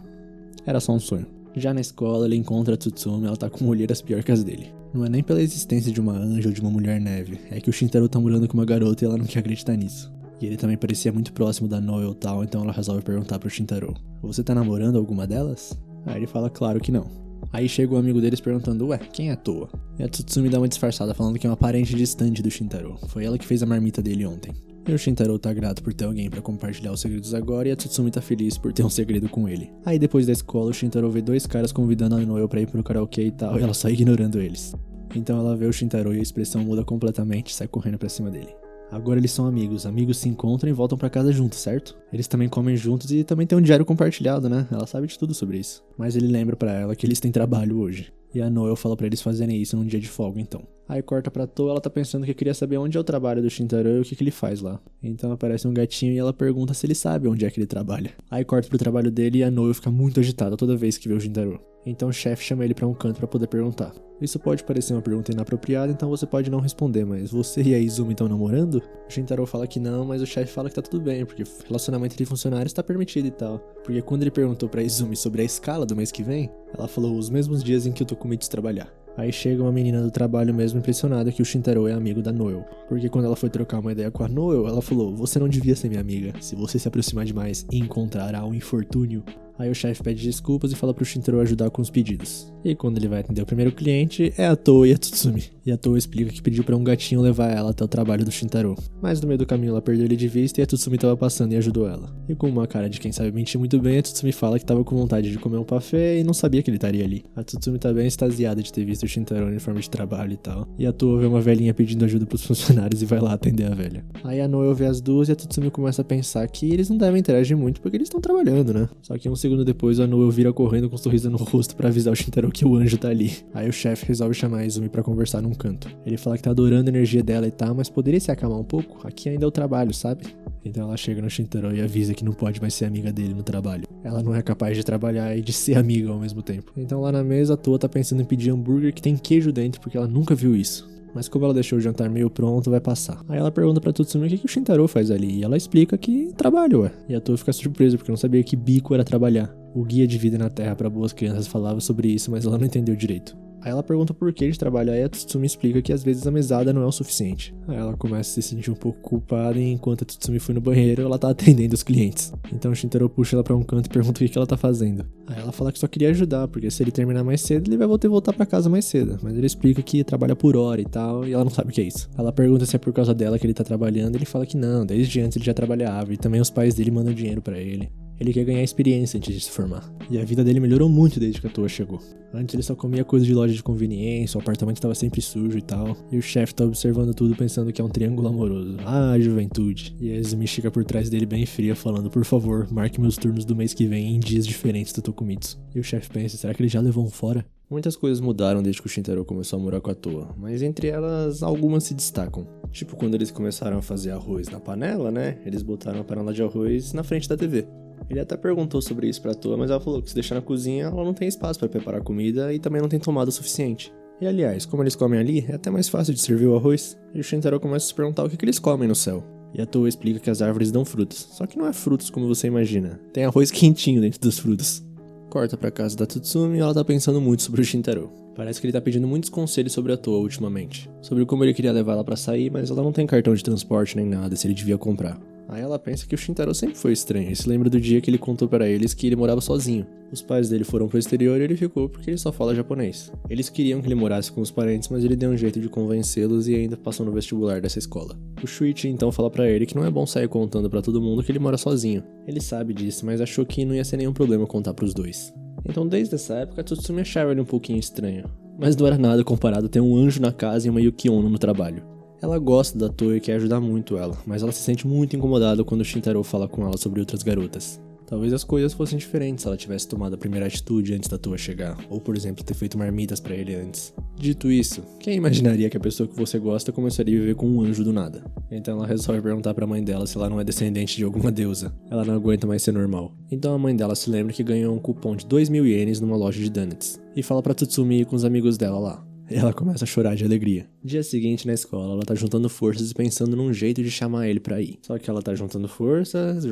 era só um sonho. Já na escola, ele encontra a Tsutsumi, ela tá com olheiras pior que as dele. Não é nem pela existência de uma anja ou de uma mulher neve, é que o Shintaro tá morando com uma garota e ela não quer acreditar nisso. E ele também parecia muito próximo da Noel e tal, então ela resolve perguntar pro Shintaro: você tá namorando alguma delas? Aí ele fala claro que não. Aí chega o amigo deles perguntando: ué, quem é a Toa? E a Tsutsumi dá uma disfarçada falando que é uma parente distante do Shintaro. Foi ela que fez a marmita dele ontem. E o Shintaro tá grato por ter alguém pra compartilhar os segredos agora e a Tsutsumi tá feliz por ter um segredo com ele. Aí depois da escola, o Shintaro vê dois caras convidando a Noel pra ir pro karaokê e tal, e ela só ignorando eles. Então ela vê o Shintaro e a expressão muda completamente e sai correndo pra cima dele. Agora eles são amigos se encontram e voltam pra casa juntos, certo? Eles também comem juntos e também tem um diário compartilhado, né? Ela sabe de tudo sobre isso. Mas ele lembra pra ela que eles têm trabalho hoje. E a Noel fala pra eles fazerem isso num dia de folga, então. Aí corta pra Toa, ela tá pensando que queria saber onde é o trabalho do Shintaro e o que ele faz lá. Então aparece um gatinho e ela pergunta se ele sabe onde é que ele trabalha. Aí corta pro trabalho dele e a Noel fica muito agitada toda vez que vê o Shintaro. Então o chefe chama ele pra um canto pra poder perguntar. Isso pode parecer uma pergunta inapropriada, então você pode não responder, mas você e a Izumi estão namorando? O Shintaro fala que não, mas o chefe fala que tá tudo bem, porque relacionamento entre funcionários tá permitido e tal. Porque quando ele perguntou pra Izumi sobre a escala do mês que vem, ela falou os mesmos dias em que o Tokumitsu trabalhar. Aí chega uma menina do trabalho mesmo impressionada que o Shintaro é amigo da Noel. Porque quando ela foi trocar uma ideia com a Noel, ela falou: você não devia ser minha amiga. Se você se aproximar demais, encontrará um infortúnio. Aí o chefe pede desculpas e fala pro Shintaro ajudar com os pedidos. E quando ele vai atender o primeiro cliente, é a Toa e a Tsutsumi. E a Toa explica que pediu pra um gatinho levar ela até o trabalho do Shintaro. Mas no meio do caminho ela perdeu ele de vista e a Tsutsumi tava passando e ajudou ela. E com uma cara de quem sabe mentir muito bem, a Tsutsumi fala que tava com vontade de comer um parfait e não sabia que ele estaria ali. A Tsutsumi tá bem extasiada de ter visto o Shintaro em uniforme de trabalho e tal. E a Toa vê uma velhinha pedindo ajuda pros funcionários e vai lá atender a velha. Aí a Noel vê as duas e a Tsutsumi começa a pensar que eles não devem interagir muito porque eles estão trabalhando, né? Só que um segundo depois a Noel vira correndo com um sorriso no rosto pra avisar o Shintaro que o anjo tá ali. Aí o chefe resolve chamar a Izumi pra conversar num canto. Ele fala que tá adorando a energia dela e tal, mas poderia se acalmar um pouco? Aqui ainda é o trabalho, sabe? Então ela chega no Shintaro e avisa que não pode mais ser amiga dele no trabalho. Ela não é capaz de trabalhar e de ser amiga ao mesmo tempo. Então lá na mesa a Toa tá pensando em pedir hambúrguer que tem queijo dentro porque ela nunca viu isso. Mas como ela deixou o jantar meio pronto, vai passar. Aí ela pergunta pra Tsutsumi o que o Shintaro faz ali. E ela explica que trabalha, ué. E a Toa fica surpresa porque não sabia que bico era trabalhar. O Guia de Vida na Terra para Boas Crianças falava sobre isso, mas ela não entendeu direito. Aí ela pergunta por que de trabalhar e a Tsutsumi explica que às vezes a mesada não é o suficiente. Aí ela começa a se sentir um pouco culpada e enquanto a Tsutsumi foi no banheiro, ela tá atendendo os clientes. Então o Shintaro puxa ela pra um canto e pergunta o que ela tá fazendo. Aí ela fala que só queria ajudar, porque se ele terminar mais cedo, ele vai ter que voltar pra casa mais cedo. Mas ele explica que trabalha por hora e tal, e ela não sabe o que é isso. Ela pergunta se é por causa dela que ele tá trabalhando, e ele fala que não, desde antes ele já trabalhava, e também os pais dele mandam dinheiro pra ele. Ele quer ganhar experiência antes de se formar. E a vida dele melhorou muito desde que a Toa chegou. Antes ele só comia coisa de loja de conveniência, o apartamento estava sempre sujo e tal. E o chefe tá observando tudo pensando que é um triângulo amoroso. Ah, juventude. E a Izumi fica por trás dele bem fria falando: por favor, marque meus turnos do mês que vem em dias diferentes do Tokumitsu. E o chefe pensa: será que ele já levou um fora? Muitas coisas mudaram desde que o Shintaro começou a morar com a Toa, mas entre elas, algumas se destacam. Tipo quando eles começaram a fazer arroz na panela, né? Eles botaram a panela de arroz na frente da TV. Ele até perguntou sobre isso pra Toa, mas ela falou que se deixar na cozinha, ela não tem espaço pra preparar comida e também não tem tomada o suficiente. E aliás, como eles comem ali, é até mais fácil de servir o arroz. E o Shintaro começa a se perguntar o que eles comem no céu. E a Toa explica que as árvores dão frutos, só que não é frutos como você imagina. Tem arroz quentinho dentro dos frutos. Corta pra casa da Tsutsumi e ela tá pensando muito sobre o Shintaro. Parece que ele tá pedindo muitos conselhos sobre a Toa ultimamente. Sobre como ele queria levar ela pra sair, mas ela não tem cartão de transporte nem nada, se ele devia comprar. Aí ela pensa que o Shintaro sempre foi estranho e se lembra do dia que ele contou para eles que ele morava sozinho. Os pais dele foram pro exterior e ele ficou porque ele só fala japonês. Eles queriam que ele morasse com os parentes, mas ele deu um jeito de convencê-los e ainda passou no vestibular dessa escola. O Shuichi então fala pra ele que não é bom sair contando pra todo mundo que ele mora sozinho. Ele sabe disso, mas achou que não ia ser nenhum problema contar pros dois. Então desde essa época a Tsutsumi achava ele um pouquinho estranho. Mas não era nada comparado a ter um anjo na casa e uma Yuki Ono no trabalho. Ela gosta da Toa e quer ajudar muito ela, mas ela se sente muito incomodada quando o Shintaro fala com ela sobre outras garotas. Talvez as coisas fossem diferentes se ela tivesse tomado a primeira atitude antes da Toa chegar, ou por exemplo ter feito marmitas pra ele antes. Dito isso, quem imaginaria que a pessoa que você gosta começaria a viver com um anjo do nada? Então ela resolve perguntar pra mãe dela se ela não é descendente de alguma deusa. Ela não aguenta mais ser normal. Então a mãe dela se lembra que ganhou um cupom de 2.000 ienes numa loja de donuts, e fala pra Tsutsumi ir com os amigos dela lá. E ela começa a chorar de alegria. Dia seguinte na escola, ela tá juntando forças e pensando num jeito de chamar ele pra ir. Só que ela tá juntando forças, e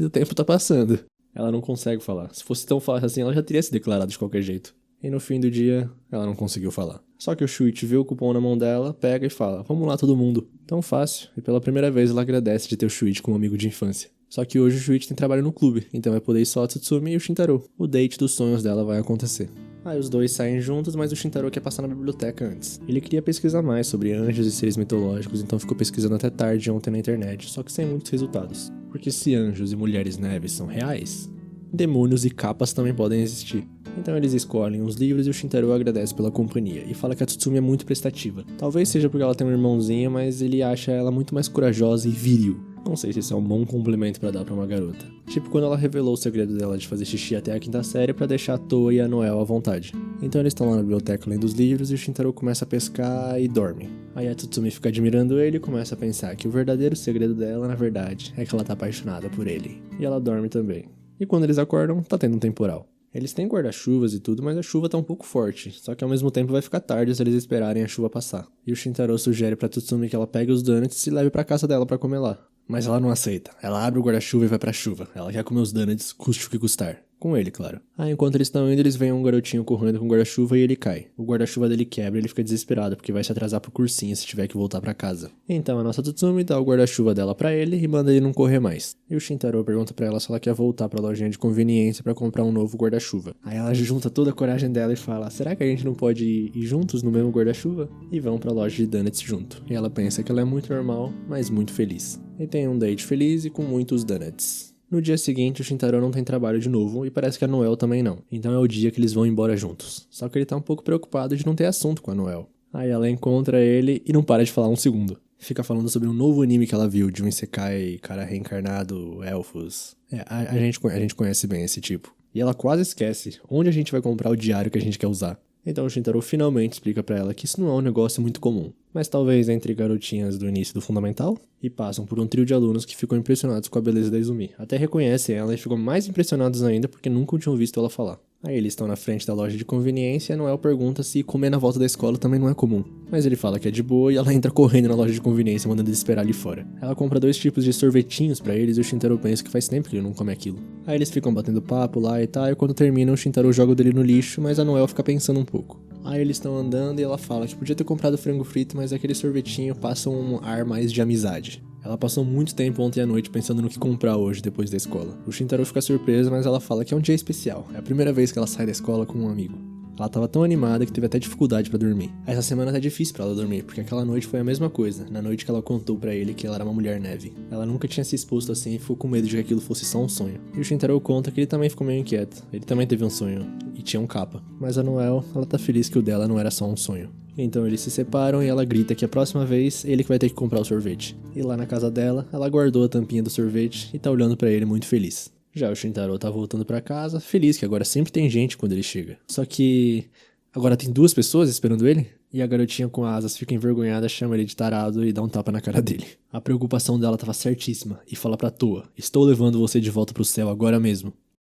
o tempo tá passando. Ela não consegue falar. Se fosse tão fácil assim, ela já teria se declarado de qualquer jeito. E no fim do dia, ela não conseguiu falar. Só que o Shuichi vê o cupom na mão dela, pega e fala: vamos lá todo mundo. Tão fácil. E pela primeira vez ela agradece de ter o Shuichi como amigo de infância. Só que hoje o Shuichi tem trabalho no clube, então vai poder ir só a Tsutsumi e o Shintaro. O date dos sonhos dela vai acontecer. Aí os dois saem juntos, mas o Shintaro quer passar na biblioteca antes. Ele queria pesquisar mais sobre anjos e seres mitológicos, então ficou pesquisando até tarde ontem na internet, só que sem muitos resultados. Porque se anjos e mulheres neves são reais, demônios e capas também podem existir. Então eles escolhem os livros e o Shintaro agradece pela companhia e fala que a Tsutsumi é muito prestativa. Talvez seja porque ela tem um irmãozinho, mas ele acha ela muito mais corajosa e viril. Não sei se isso é um bom complemento pra dar pra uma garota. Tipo quando ela revelou o segredo dela de fazer xixi até a 5ª série pra deixar a Toa e a Noel à vontade. Então eles estão lá na biblioteca lendo os livros e o Shintaro começa a pescar e dorme. Aí a Tsutsumi fica admirando ele e começa a pensar que o verdadeiro segredo dela, na verdade, é que ela tá apaixonada por ele. E ela dorme também. E quando eles acordam, tá tendo um temporal. Eles têm guarda-chuvas e tudo, mas a chuva tá um pouco forte, só que ao mesmo tempo vai ficar tarde se eles esperarem a chuva passar. E o Shintaro sugere pra Tsutsumi que ela pegue os donuts e leve pra casa dela pra comer lá. Mas ela não aceita. Ela abre o guarda-chuva e vai pra chuva. Ela quer comer os donuts, custe o que custar. Com ele, claro. Aí enquanto eles estão indo, eles veem um garotinho correndo com o guarda-chuva e ele cai. O guarda-chuva dele quebra e ele fica desesperado, porque vai se atrasar pro cursinho se tiver que voltar pra casa. Então a nossa Tsutsumi dá o guarda-chuva dela pra ele e manda ele não correr mais. E o Shintaro pergunta pra ela se ela quer voltar pra lojinha de conveniência pra comprar um novo guarda-chuva. Aí ela junta toda a coragem dela e fala: será que a gente não pode ir juntos no mesmo guarda-chuva? E vão pra loja de donuts junto. E ela pensa que ela é muito normal, mas muito feliz. E tem um date feliz e com muitos donuts. No dia seguinte, o Shintaro não tem trabalho de novo e parece que a Noel também não. Então é o dia que eles vão embora juntos. Só que ele tá um pouco preocupado de não ter assunto com a Noel. Aí ela encontra ele e não para de falar um segundo. Fica falando sobre um novo anime que ela viu, de um isekai, cara reencarnado, elfos. A gente conhece bem esse tipo. E ela quase esquece onde a gente vai comprar o diário que a gente quer usar. Então o Shintaro finalmente explica pra ela que isso não é um negócio muito comum, mas talvez entre garotinhas do início do fundamental, e passam por um trio de alunos que ficam impressionados com a beleza da Izumi. Até reconhecem ela e ficam mais impressionados ainda porque nunca tinham visto ela falar. Aí eles estão na frente da loja de conveniência e a Noel pergunta se comer na volta da escola também não é comum. Mas ele fala que é de boa e ela entra correndo na loja de conveniência mandando eles esperar ali fora. Ela compra 2 tipos de sorvetinhos pra eles e o Shintaro pensa que faz tempo que ele não come aquilo. Aí eles ficam batendo papo lá e tal, e quando terminam o Shintaro joga o dele no lixo, mas a Noel fica pensando um pouco. Aí eles estão andando e ela fala que podia ter comprado frango frito, mas aquele sorvetinho passa um ar mais de amizade. Ela passou muito tempo ontem à noite pensando no que comprar hoje depois da escola. O Shintaro fica surpreso, mas ela fala que é um dia especial. É a primeira vez que ela sai da escola com um amigo. Ela tava tão animada que teve até dificuldade pra dormir. Essa semana tá difícil pra ela dormir, porque aquela noite foi a mesma coisa, na noite que ela contou pra ele que ela era uma mulher neve. Ela nunca tinha se exposto assim e ficou com medo de que aquilo fosse só um sonho. E o Shintaro conta que ele também ficou meio inquieto. Ele também teve um sonho, e tinha um capa. Mas a Noel, ela tá feliz que o dela não era só um sonho. Então eles se separam e ela grita que a próxima vez ele que vai ter que comprar o sorvete. E lá na casa dela, ela guardou a tampinha do sorvete e tá olhando pra ele muito feliz. Já o Shintaro tá voltando pra casa, feliz que agora sempre tem gente quando ele chega. Só que agora tem 2 pessoas esperando ele, e a garotinha com asas fica envergonhada, chama ele de tarado e dá um tapa na cara dele. A preocupação dela tava certíssima, e fala pra Toa: estou levando você de volta pro céu agora mesmo.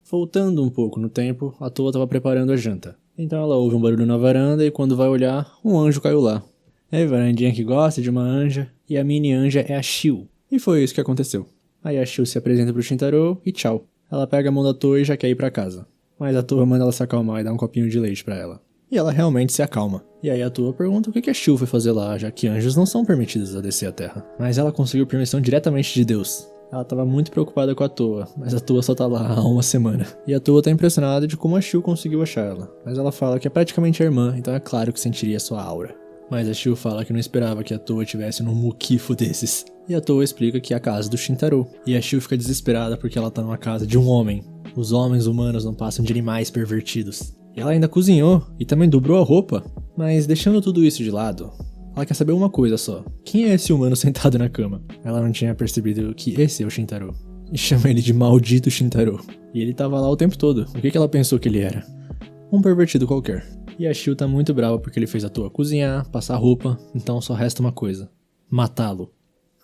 Voltando um pouco no tempo, a Toa tava preparando a janta. Então ela ouve um barulho na varanda e quando vai olhar, um anjo caiu lá. É varandinha que gosta de uma anja, e a mini anja é a Shio. E foi isso que aconteceu. Aí a Shio se apresenta pro Shintaro e tchau. Ela pega a mão da Toa e já quer ir pra casa. Mas a Toa manda ela se acalmar e dá um copinho de leite pra ela. E ela realmente se acalma. E aí a Toa pergunta o que a Shio foi fazer lá, já que anjos não são permitidos a descer a terra. Mas ela conseguiu permissão diretamente de Deus. Ela tava muito preocupada com a Toa, mas a Toa só tá lá há uma semana. E a Toa tá impressionada de como a Shio conseguiu achar ela. Mas ela fala que é praticamente a irmã, então é claro que sentiria sua aura. Mas a Shio fala que não esperava que a Toa tivesse num muquifo desses. E a Toa explica que é a casa do Shintaro. E a Shio fica desesperada porque ela tá numa casa de um homem. Os homens humanos não passam de animais pervertidos. E ela ainda cozinhou e também dobrou a roupa. Mas deixando tudo isso de lado, ela quer saber uma coisa só. Quem é esse humano sentado na cama? Ela não tinha percebido que esse é o Shintaro. E chama ele de maldito Shintaro. E ele tava lá o tempo todo. O que ela pensou que ele era? Um pervertido qualquer. E a Shio tá muito brava porque ele fez a Toa cozinhar, passar roupa, então só resta uma coisa: matá-lo.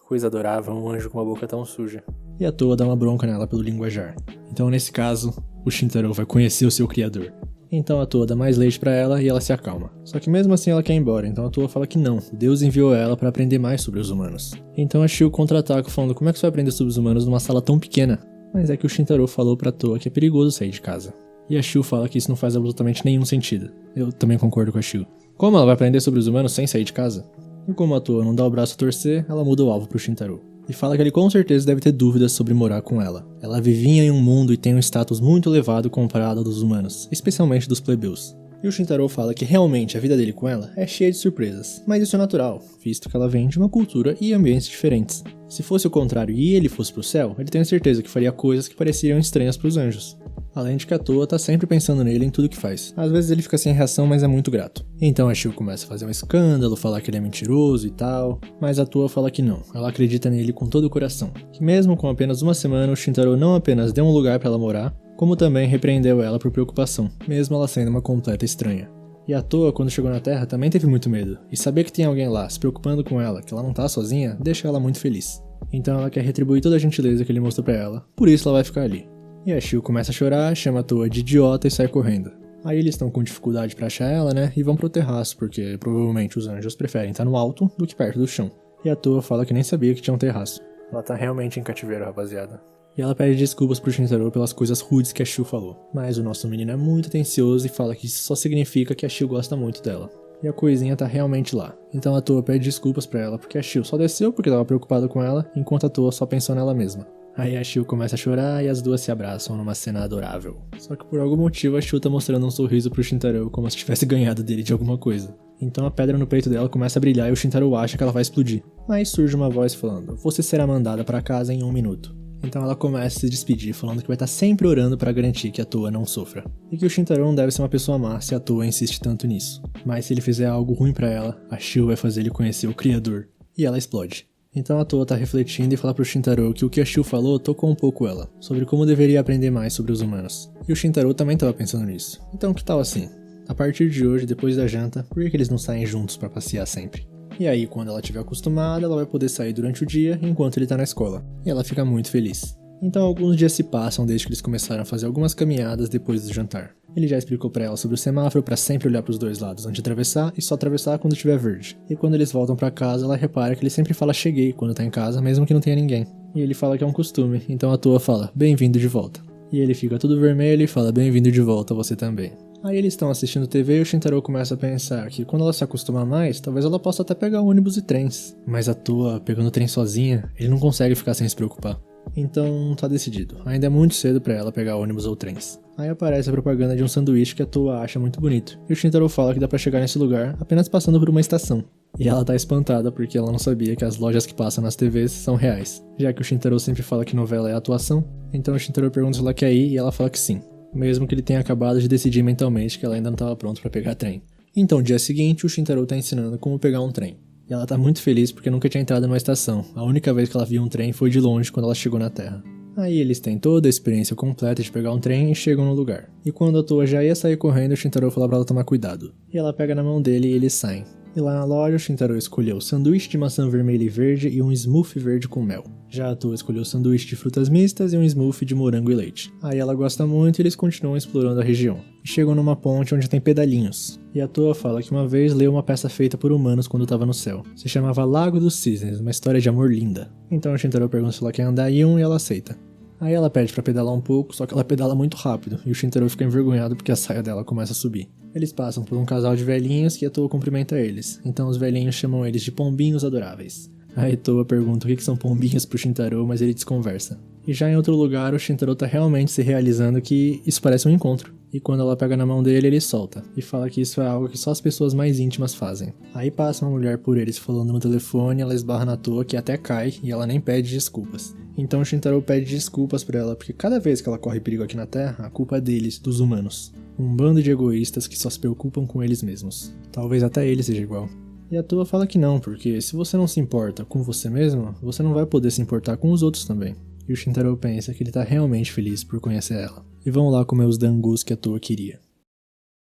Coisa adorável, um anjo com uma boca tão suja. E a Toa dá uma bronca nela pelo linguajar. Então nesse caso, o Shintaro vai conhecer o seu criador. Então a Toa dá mais leite pra ela e ela se acalma. Só que mesmo assim ela quer ir embora, então a Toa fala que não, Deus enviou ela pra aprender mais sobre os humanos. Então a Shio contra-ataca falando como é que você vai aprender sobre os humanos numa sala tão pequena? Mas é que o Shintaro falou pra Toa que é perigoso sair de casa. E a Shio fala que isso não faz absolutamente nenhum sentido. Eu também concordo com a Shio. Como ela vai aprender sobre os humanos sem sair de casa? E como a Toa não dá o braço a torcer, ela muda o alvo pro Shintaro. E fala que ele com certeza deve ter dúvidas sobre morar com ela. Ela vivia em um mundo e tem um status muito elevado comparado ao dos humanos, especialmente dos plebeus. E o Shintaro fala que realmente a vida dele com ela é cheia de surpresas, mas isso é natural, visto que ela vem de uma cultura e ambientes diferentes. Se fosse o contrário e ele fosse pro céu, ele tem certeza que faria coisas que pareceriam estranhas pros anjos. Além de que a Toa tá sempre pensando nele em tudo que faz. Às vezes ele fica sem reação, mas é muito grato. Então a Shio começa a fazer um escândalo, falar que ele é mentiroso e tal, mas a Toa fala que não, ela acredita nele com todo o coração. Que mesmo com apenas uma semana, o Shintaro não apenas deu um lugar pra ela morar, como também repreendeu ela por preocupação, mesmo ela sendo uma completa estranha. E a Toa, quando chegou na Terra, também teve muito medo, e saber que tem alguém lá se preocupando com ela, que ela não tá sozinha, deixa ela muito feliz. Então ela quer retribuir toda a gentileza que ele mostrou pra ela, por isso ela vai ficar ali. E a Shio começa a chorar, chama a Toa de idiota e sai correndo. Aí eles estão com dificuldade pra achar ela, né, e vão pro terraço, porque provavelmente os anjos preferem estar no alto do que perto do chão. E a Toa fala que nem sabia que tinha um terraço. Ela tá realmente em cativeiro, rapaziada. E ela pede desculpas pro Shintaro pelas coisas rudes que a Shio falou. Mas o nosso menino é muito atencioso e fala que isso só significa que a Shio gosta muito dela. E a coisinha tá realmente lá. Então a Toa pede desculpas pra ela, porque a Shio só desceu porque tava preocupada com ela, enquanto a Toa só pensou nela mesma. Aí a Shio começa a chorar e as duas se abraçam numa cena adorável. Só que por algum motivo a Shio tá mostrando um sorriso pro Shintaro como se tivesse ganhado dele de alguma coisa. Então a pedra no peito dela começa a brilhar e o Shintaro acha que ela vai explodir. Mas surge uma voz falando: "Você será mandada pra casa em 1 minuto". Então ela começa a se despedir, falando que vai estar sempre orando pra garantir que a Toa não sofra. E que o Shintaro não deve ser uma pessoa má se a Toa insiste tanto nisso. Mas se ele fizer algo ruim pra ela, a Shio vai fazer ele conhecer o Criador. E ela explode. Então a Toa tá refletindo e fala pro Shintaro que o que a Shio falou tocou um pouco ela, sobre como deveria aprender mais sobre os humanos. E o Shintaro também tava pensando nisso. Então que tal assim? A partir de hoje, depois da janta, por que eles não saem juntos pra passear sempre? E aí, quando ela estiver acostumada, ela vai poder sair durante o dia enquanto ele tá na escola. E ela fica muito feliz. Então alguns dias se passam desde que eles começaram a fazer algumas caminhadas depois do jantar. Ele já explicou pra ela sobre o semáforo pra sempre olhar pros dois lados antes de atravessar e só atravessar quando estiver verde. E quando eles voltam pra casa, ela repara que ele sempre fala cheguei quando tá em casa, mesmo que não tenha ninguém. E ele fala que é um costume, então a Toa fala bem-vindo de volta. E ele fica todo vermelho e fala bem-vindo de volta você também. Aí eles estão assistindo TV e o Shintaro começa a pensar que quando ela se acostumar mais, talvez ela possa até pegar ônibus e trens. Mas a Toa, pegando o trem sozinha, ele não consegue ficar sem se preocupar. Então tá decidido, ainda é muito cedo pra ela pegar ônibus ou trens. Aí aparece a propaganda de um sanduíche que a Toa acha muito bonito. E o Shintaro fala que dá pra chegar nesse lugar apenas passando por uma estação. E ela tá espantada porque ela não sabia que as lojas que passam nas TVs são reais. Já que o Shintaro sempre fala que novela é atuação, então o Shintaro pergunta se ela quer ir e ela fala que sim. Mesmo que ele tenha acabado de decidir mentalmente que ela ainda não estava pronta para pegar trem. Então, no dia seguinte, o Shintaro tá ensinando como pegar um trem. E ela tá muito feliz porque nunca tinha entrado numa estação. A única vez que ela viu um trem foi de longe quando ela chegou na Terra. Aí eles têm toda a experiência completa de pegar um trem e chegam no lugar. E quando a Toa já ia sair correndo, o Shintaro fala pra ela tomar cuidado. E ela pega na mão dele e eles saem. E lá na loja, o Shintaro escolheu sanduíche de maçã vermelha e verde e um smoothie verde com mel. Já a Toa escolheu sanduíche de frutas mistas e um smoothie de morango e leite. Aí ela gosta muito e eles continuam explorando a região. E chegam numa ponte onde tem pedalinhos. E a Toa fala que uma vez leu uma peça feita por humanos quando estava no céu. Se chamava Lago dos Cisnes, uma história de amor linda. Então o Shintaro pergunta se ela quer andar em um e ela aceita. Aí ela pede pra pedalar um pouco, só que ela pedala muito rápido, e o Shintaro fica envergonhado porque a saia dela começa a subir. Eles passam por um casal de velhinhos que a Toa cumprimenta eles, então os velhinhos chamam eles de pombinhos adoráveis. Aí Toa pergunta o que são pombinhos pro Shintaro, mas ele desconversa. E já em outro lugar, o Shintaro tá realmente se realizando que isso parece um encontro. E quando ela pega na mão dele, ele solta, e fala que isso é algo que só as pessoas mais íntimas fazem. Aí passa uma mulher por eles falando no telefone, ela esbarra na Toa que até cai, e ela nem pede desculpas. Então o Shintaro pede desculpas pra ela, porque cada vez que ela corre perigo aqui na Terra, a culpa é deles, dos humanos. Um bando de egoístas que só se preocupam com eles mesmos. Talvez até ele seja igual. E a Toa fala que não, porque se você não se importa com você mesmo, você não vai poder se importar com os outros também. E o Shintaro pensa que ele tá realmente feliz por conhecer ela. E vão lá comer os dangus que a Toa queria.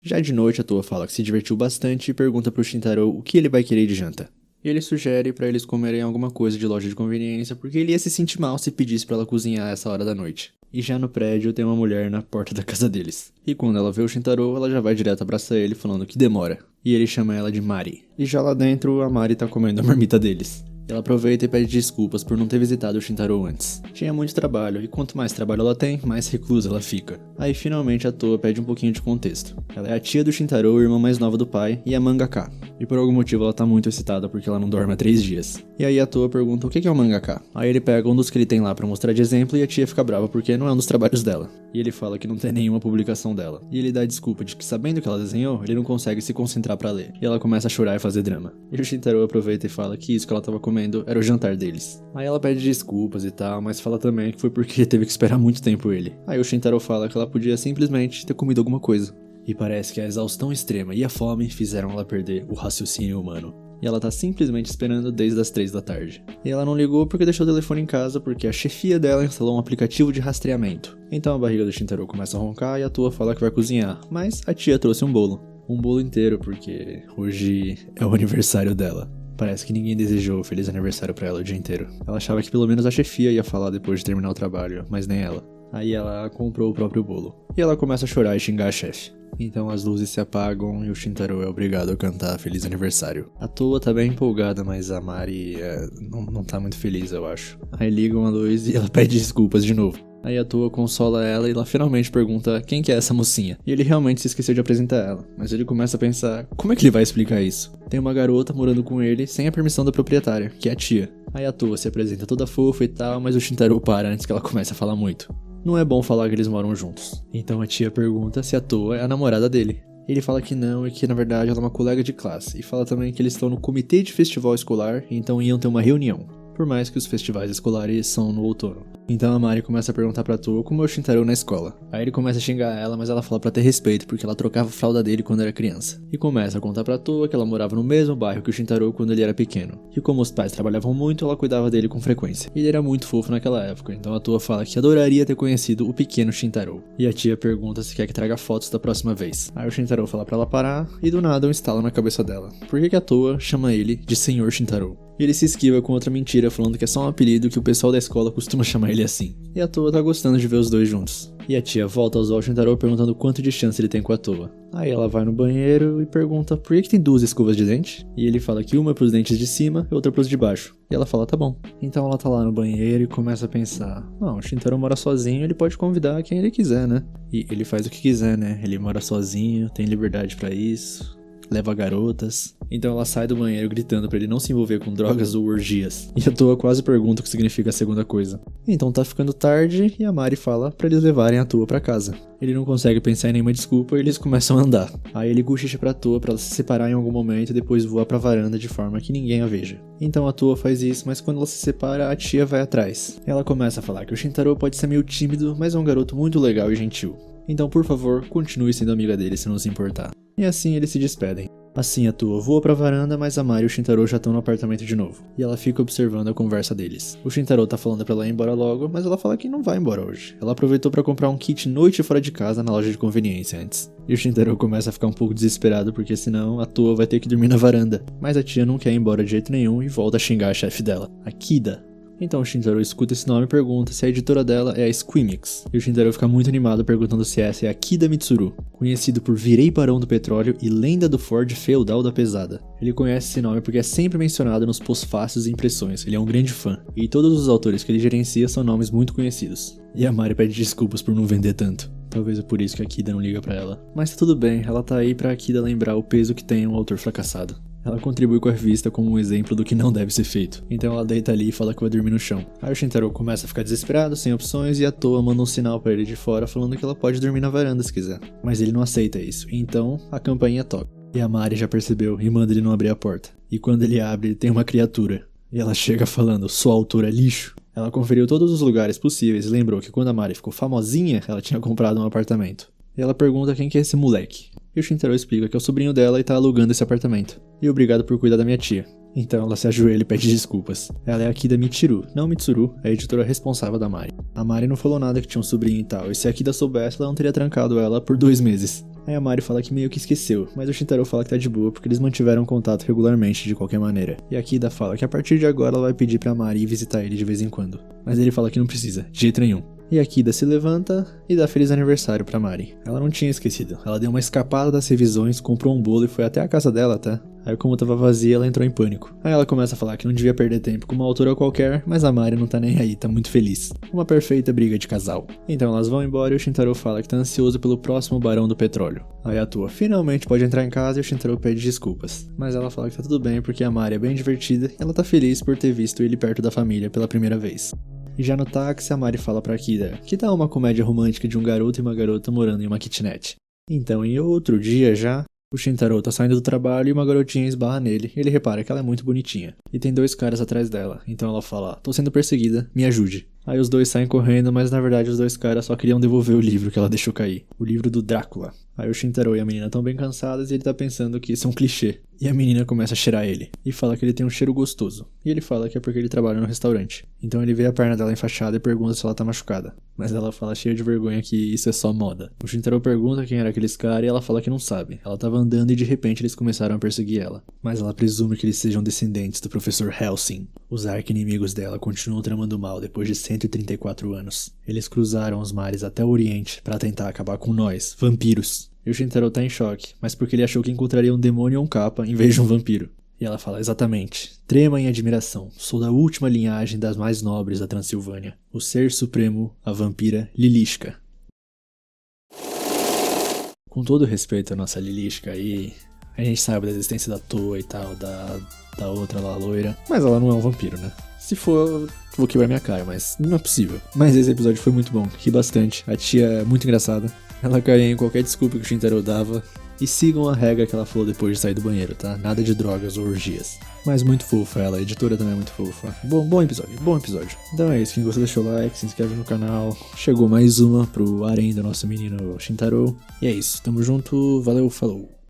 Já de noite, a Toa fala que se divertiu bastante e pergunta pro Shintaro o que ele vai querer de janta. E ele sugere pra eles comerem alguma coisa de loja de conveniência, porque ele ia se sentir mal se pedisse pra ela cozinhar essa hora da noite. E já no prédio tem uma mulher na porta da casa deles. E quando ela vê o Shintaro, ela já vai direto abraçar ele falando que demora. E ele chama ela de Mari. E já lá dentro, a Mari tá comendo a marmita deles. Ela aproveita e pede desculpas por não ter visitado o Shintaro antes. Tinha muito trabalho, e quanto mais trabalho ela tem, mais reclusa ela fica. Aí finalmente a Toa pede um pouquinho de contexto. Ela é a tia do Shintaro, irmã mais nova do pai, e é mangaka. E por algum motivo ela tá muito excitada porque ela não dorme há 3 dias. E aí a Toa pergunta o que é um mangaka. Aí ele pega um dos que ele tem lá pra mostrar de exemplo e a tia fica brava porque não é um dos trabalhos dela. E ele fala que não tem nenhuma publicação dela. E ele dá desculpa de que sabendo que ela desenhou, ele não consegue se concentrar pra ler. E ela começa a chorar e fazer drama. E o Shintaro aproveita e fala que isso que ela tava comendo comendo era o jantar deles. Aí ela pede desculpas e tal, mas fala também que foi porque teve que esperar muito tempo ele. Aí o Shintaro fala que ela podia simplesmente ter comido alguma coisa. E parece que a exaustão extrema e a fome fizeram ela perder o raciocínio humano. E ela tá simplesmente esperando desde as 3 da tarde. E ela não ligou porque deixou o telefone em casa porque a chefia dela instalou um aplicativo de rastreamento. Então a barriga do Shintaro começa a roncar e a Toa fala que vai cozinhar, mas a tia trouxe um bolo. Um bolo inteiro porque hoje é o aniversário dela. Parece que ninguém desejou feliz aniversário pra ela o dia inteiro. Ela achava que pelo menos a chefia ia falar depois de terminar o trabalho, mas nem ela. Aí ela comprou o próprio bolo. E ela começa a chorar e xingar a chefe. Então as luzes se apagam e o Shintaro é obrigado a cantar feliz aniversário. A Toa tá bem empolgada, mas a Mari não tá muito feliz, eu acho. Aí ligam a luz e ela pede desculpas de novo. Aí a Toa consola ela e ela finalmente pergunta quem que é essa mocinha. E ele realmente se esqueceu de apresentar ela. Mas ele começa a pensar, como é que ele vai explicar isso? Tem uma garota morando com ele sem a permissão da proprietária, que é a tia. Aí a Toa se apresenta toda fofa e tal, mas o Shintaro para antes que ela comece a falar muito. Não é bom falar que eles moram juntos. Então a tia pergunta se a Toa é a namorada dele. Ele fala que não e que na verdade ela é uma colega de classe. E fala também que eles estão no comitê de festival escolar e então iam ter uma reunião. Por mais que os festivais escolares são no outono. Então a Mari começa a perguntar pra Toa como é o Shintaro na escola. Aí ele começa a xingar ela, mas ela fala pra ter respeito porque ela trocava a fralda dele quando era criança. E começa a contar pra Toa que ela morava no mesmo bairro que o Shintaro quando ele era pequeno. E como os pais trabalhavam muito, ela cuidava dele com frequência. E ele era muito fofo naquela época, então a Toa fala que adoraria ter conhecido o pequeno Shintaro. E a tia pergunta se quer que traga fotos da próxima vez. Aí o Shintaro fala pra ela parar e do nada um estalo na cabeça dela. Por que a Toa chama ele de Senhor Shintaro? E ele se esquiva com outra mentira, falando que é só um apelido que o pessoal da escola costuma chamar ele assim. E a Toa tá gostando de ver os dois juntos. E a tia volta a usar o Shintaro perguntando quanto de chance ele tem com a Toa. Aí ela vai no banheiro e pergunta por que tem 2 escovas de dente? E ele fala que uma é pros dentes de cima e outra pros de baixo. E ela fala, tá bom. Então ela tá lá no banheiro e começa a pensar, não, o Shintaro mora sozinho, ele pode convidar quem ele quiser, né? E ele faz o que quiser, né? Ele mora sozinho, tem liberdade pra isso. Leva garotas. Então ela sai do banheiro gritando pra ele não se envolver com drogas ou orgias. E a Toa quase pergunta o que significa a segunda coisa. Então tá ficando tarde e a Mari fala pra eles levarem a Toa pra casa. Ele não consegue pensar em nenhuma desculpa e eles começam a andar. Aí ele cochicha pra Toa pra ela se separar em algum momento e depois voar pra varanda de forma que ninguém a veja. Então a Toa faz isso, mas quando ela se separa, a tia vai atrás. Ela começa a falar que o Shintaro pode ser meio tímido, mas é um garoto muito legal e gentil. Então por favor, continue sendo amiga dele se não se importar. E assim eles se despedem. Assim a Toa voa pra varanda, mas a Mari e o Shintaro já estão no apartamento de novo. E ela fica observando a conversa deles. O Shintaro tá falando pra ela ir embora logo, mas ela fala que não vai embora hoje. Ela aproveitou pra comprar um kit noite fora de casa na loja de conveniência antes. E o Shintaro começa a ficar um pouco desesperado porque senão a Toa vai ter que dormir na varanda. Mas a tia não quer ir embora de jeito nenhum e volta a xingar a chefe dela, a Kida. Então o Shintaro escuta esse nome e pergunta se a editora dela é a Squimix. E o Shintaro fica muito animado perguntando se essa é a Kida Mitsuru, conhecido por Virei Barão do Petróleo e Lenda do Ford Feudal da Pesada. Ele conhece esse nome porque é sempre mencionado nos pós-fácios e impressões, ele é um grande fã. E todos os autores que ele gerencia são nomes muito conhecidos. E a Mari pede desculpas por não vender tanto. Talvez é por isso que a Kida não liga pra ela. Mas tá tudo bem, ela tá aí pra Kida lembrar o peso que tem um autor fracassado. Ela contribui com a revista como um exemplo do que não deve ser feito. Então ela deita ali e fala que vai dormir no chão. Aí o Shintaro começa a ficar desesperado, sem opções, e a Toa manda um sinal pra ele de fora falando que ela pode dormir na varanda se quiser. Mas ele não aceita isso, então a campainha toca. E a Mari já percebeu e manda ele não abrir a porta. E quando ele abre, tem uma criatura. E ela chega falando, sua altura é lixo. Ela conferiu todos os lugares possíveis e lembrou que quando a Mari ficou famosinha, ela tinha comprado um apartamento. E ela pergunta quem que é esse moleque. E o Shintaro explica que é o sobrinho dela e tá alugando esse apartamento. E obrigado por cuidar da minha tia. Então ela se ajoelha e pede desculpas. Ela é a Kida Mitsuru, não Mitsuru, a editora responsável da Mari. A Mari não falou nada que tinha um sobrinho e tal, e se a Kida soubesse, ela não teria trancado ela por 2 meses. Aí a Mari fala que meio que esqueceu, mas o Shintaro fala que tá de boa porque eles mantiveram contato regularmente de qualquer maneira. E a Kida fala que a partir de agora ela vai pedir pra Mari ir visitar ele de vez em quando. Mas ele fala que não precisa, de jeito nenhum. E a Kida se levanta e dá feliz aniversário pra Mari. Ela não tinha esquecido. Ela deu uma escapada das revisões, comprou um bolo e foi até a casa dela, tá? Aí como tava vazia, ela entrou em pânico. Aí ela começa a falar que não devia perder tempo com uma autora qualquer, mas a Mari não tá nem aí, tá muito feliz. Uma perfeita briga de casal. Então elas vão embora e o Shintaro fala que tá ansioso pelo próximo Barão do Petróleo. Aí a Toa finalmente pode entrar em casa e o Shintaro pede desculpas. Mas ela fala que tá tudo bem porque a Mari é bem divertida e ela tá feliz por ter visto ele perto da família pela primeira vez. E já no táxi, a Mari fala pra Kida que tal uma comédia romântica de um garoto e uma garota morando em uma kitnet. Então, em outro dia já, O Shintaro tá saindo do trabalho e uma garotinha esbarra nele. Ele repara que ela é muito bonitinha. E tem 2 caras atrás dela. Então ela fala, tô sendo perseguida, me ajude. Aí os 2 saem correndo, mas na verdade os 2 caras só queriam devolver o livro que ela deixou cair. O livro do Drácula. Aí o Shintaro e a menina estão bem cansadas e ele tá pensando que isso é um clichê. E a menina começa a cheirar ele. E fala que ele tem um cheiro gostoso. E ele fala que é porque ele trabalha no restaurante. Então ele vê a perna dela enfaixada e pergunta se ela tá machucada. Mas ela fala cheia de vergonha que isso é só moda. O Shintaro pergunta quem era aqueles caras e ela fala que não sabe. Ela tava andando e de repente eles começaram a perseguir ela. Mas ela presume que eles sejam descendentes do professor Helsing. Os arqui-inimigos dela continuam tramando mal depois de 134 anos. Eles cruzaram os mares até o Oriente para tentar acabar com nós, vampiros. E o Shintaro tá em choque, mas porque ele achou que encontraria um demônio ou um capa em vez de um vampiro. E ela fala, exatamente, trema em admiração, sou da última linhagem das mais nobres da Transilvânia, o ser supremo, a vampira Lilishka. Com todo respeito à nossa Lilishka aí, a gente sabe da existência da Toa e tal, da outra lá loira, mas ela não é um vampiro, né? Se for, vou quebrar minha cara, mas não é possível. Mas esse episódio foi muito bom, ri bastante, a tia é muito engraçada. Ela caía em qualquer desculpa que o Shintaro dava. E sigam a regra que ela falou depois de sair do banheiro, tá? Nada de drogas ou orgias. Mas muito fofa ela, a editora também é muito fofa. Bom episódio, bom episódio. Então é isso, quem gostou deixa o like, se inscreve no canal. Chegou mais uma pro harém do nosso menino Shintaro. E é isso, tamo junto, valeu, falou.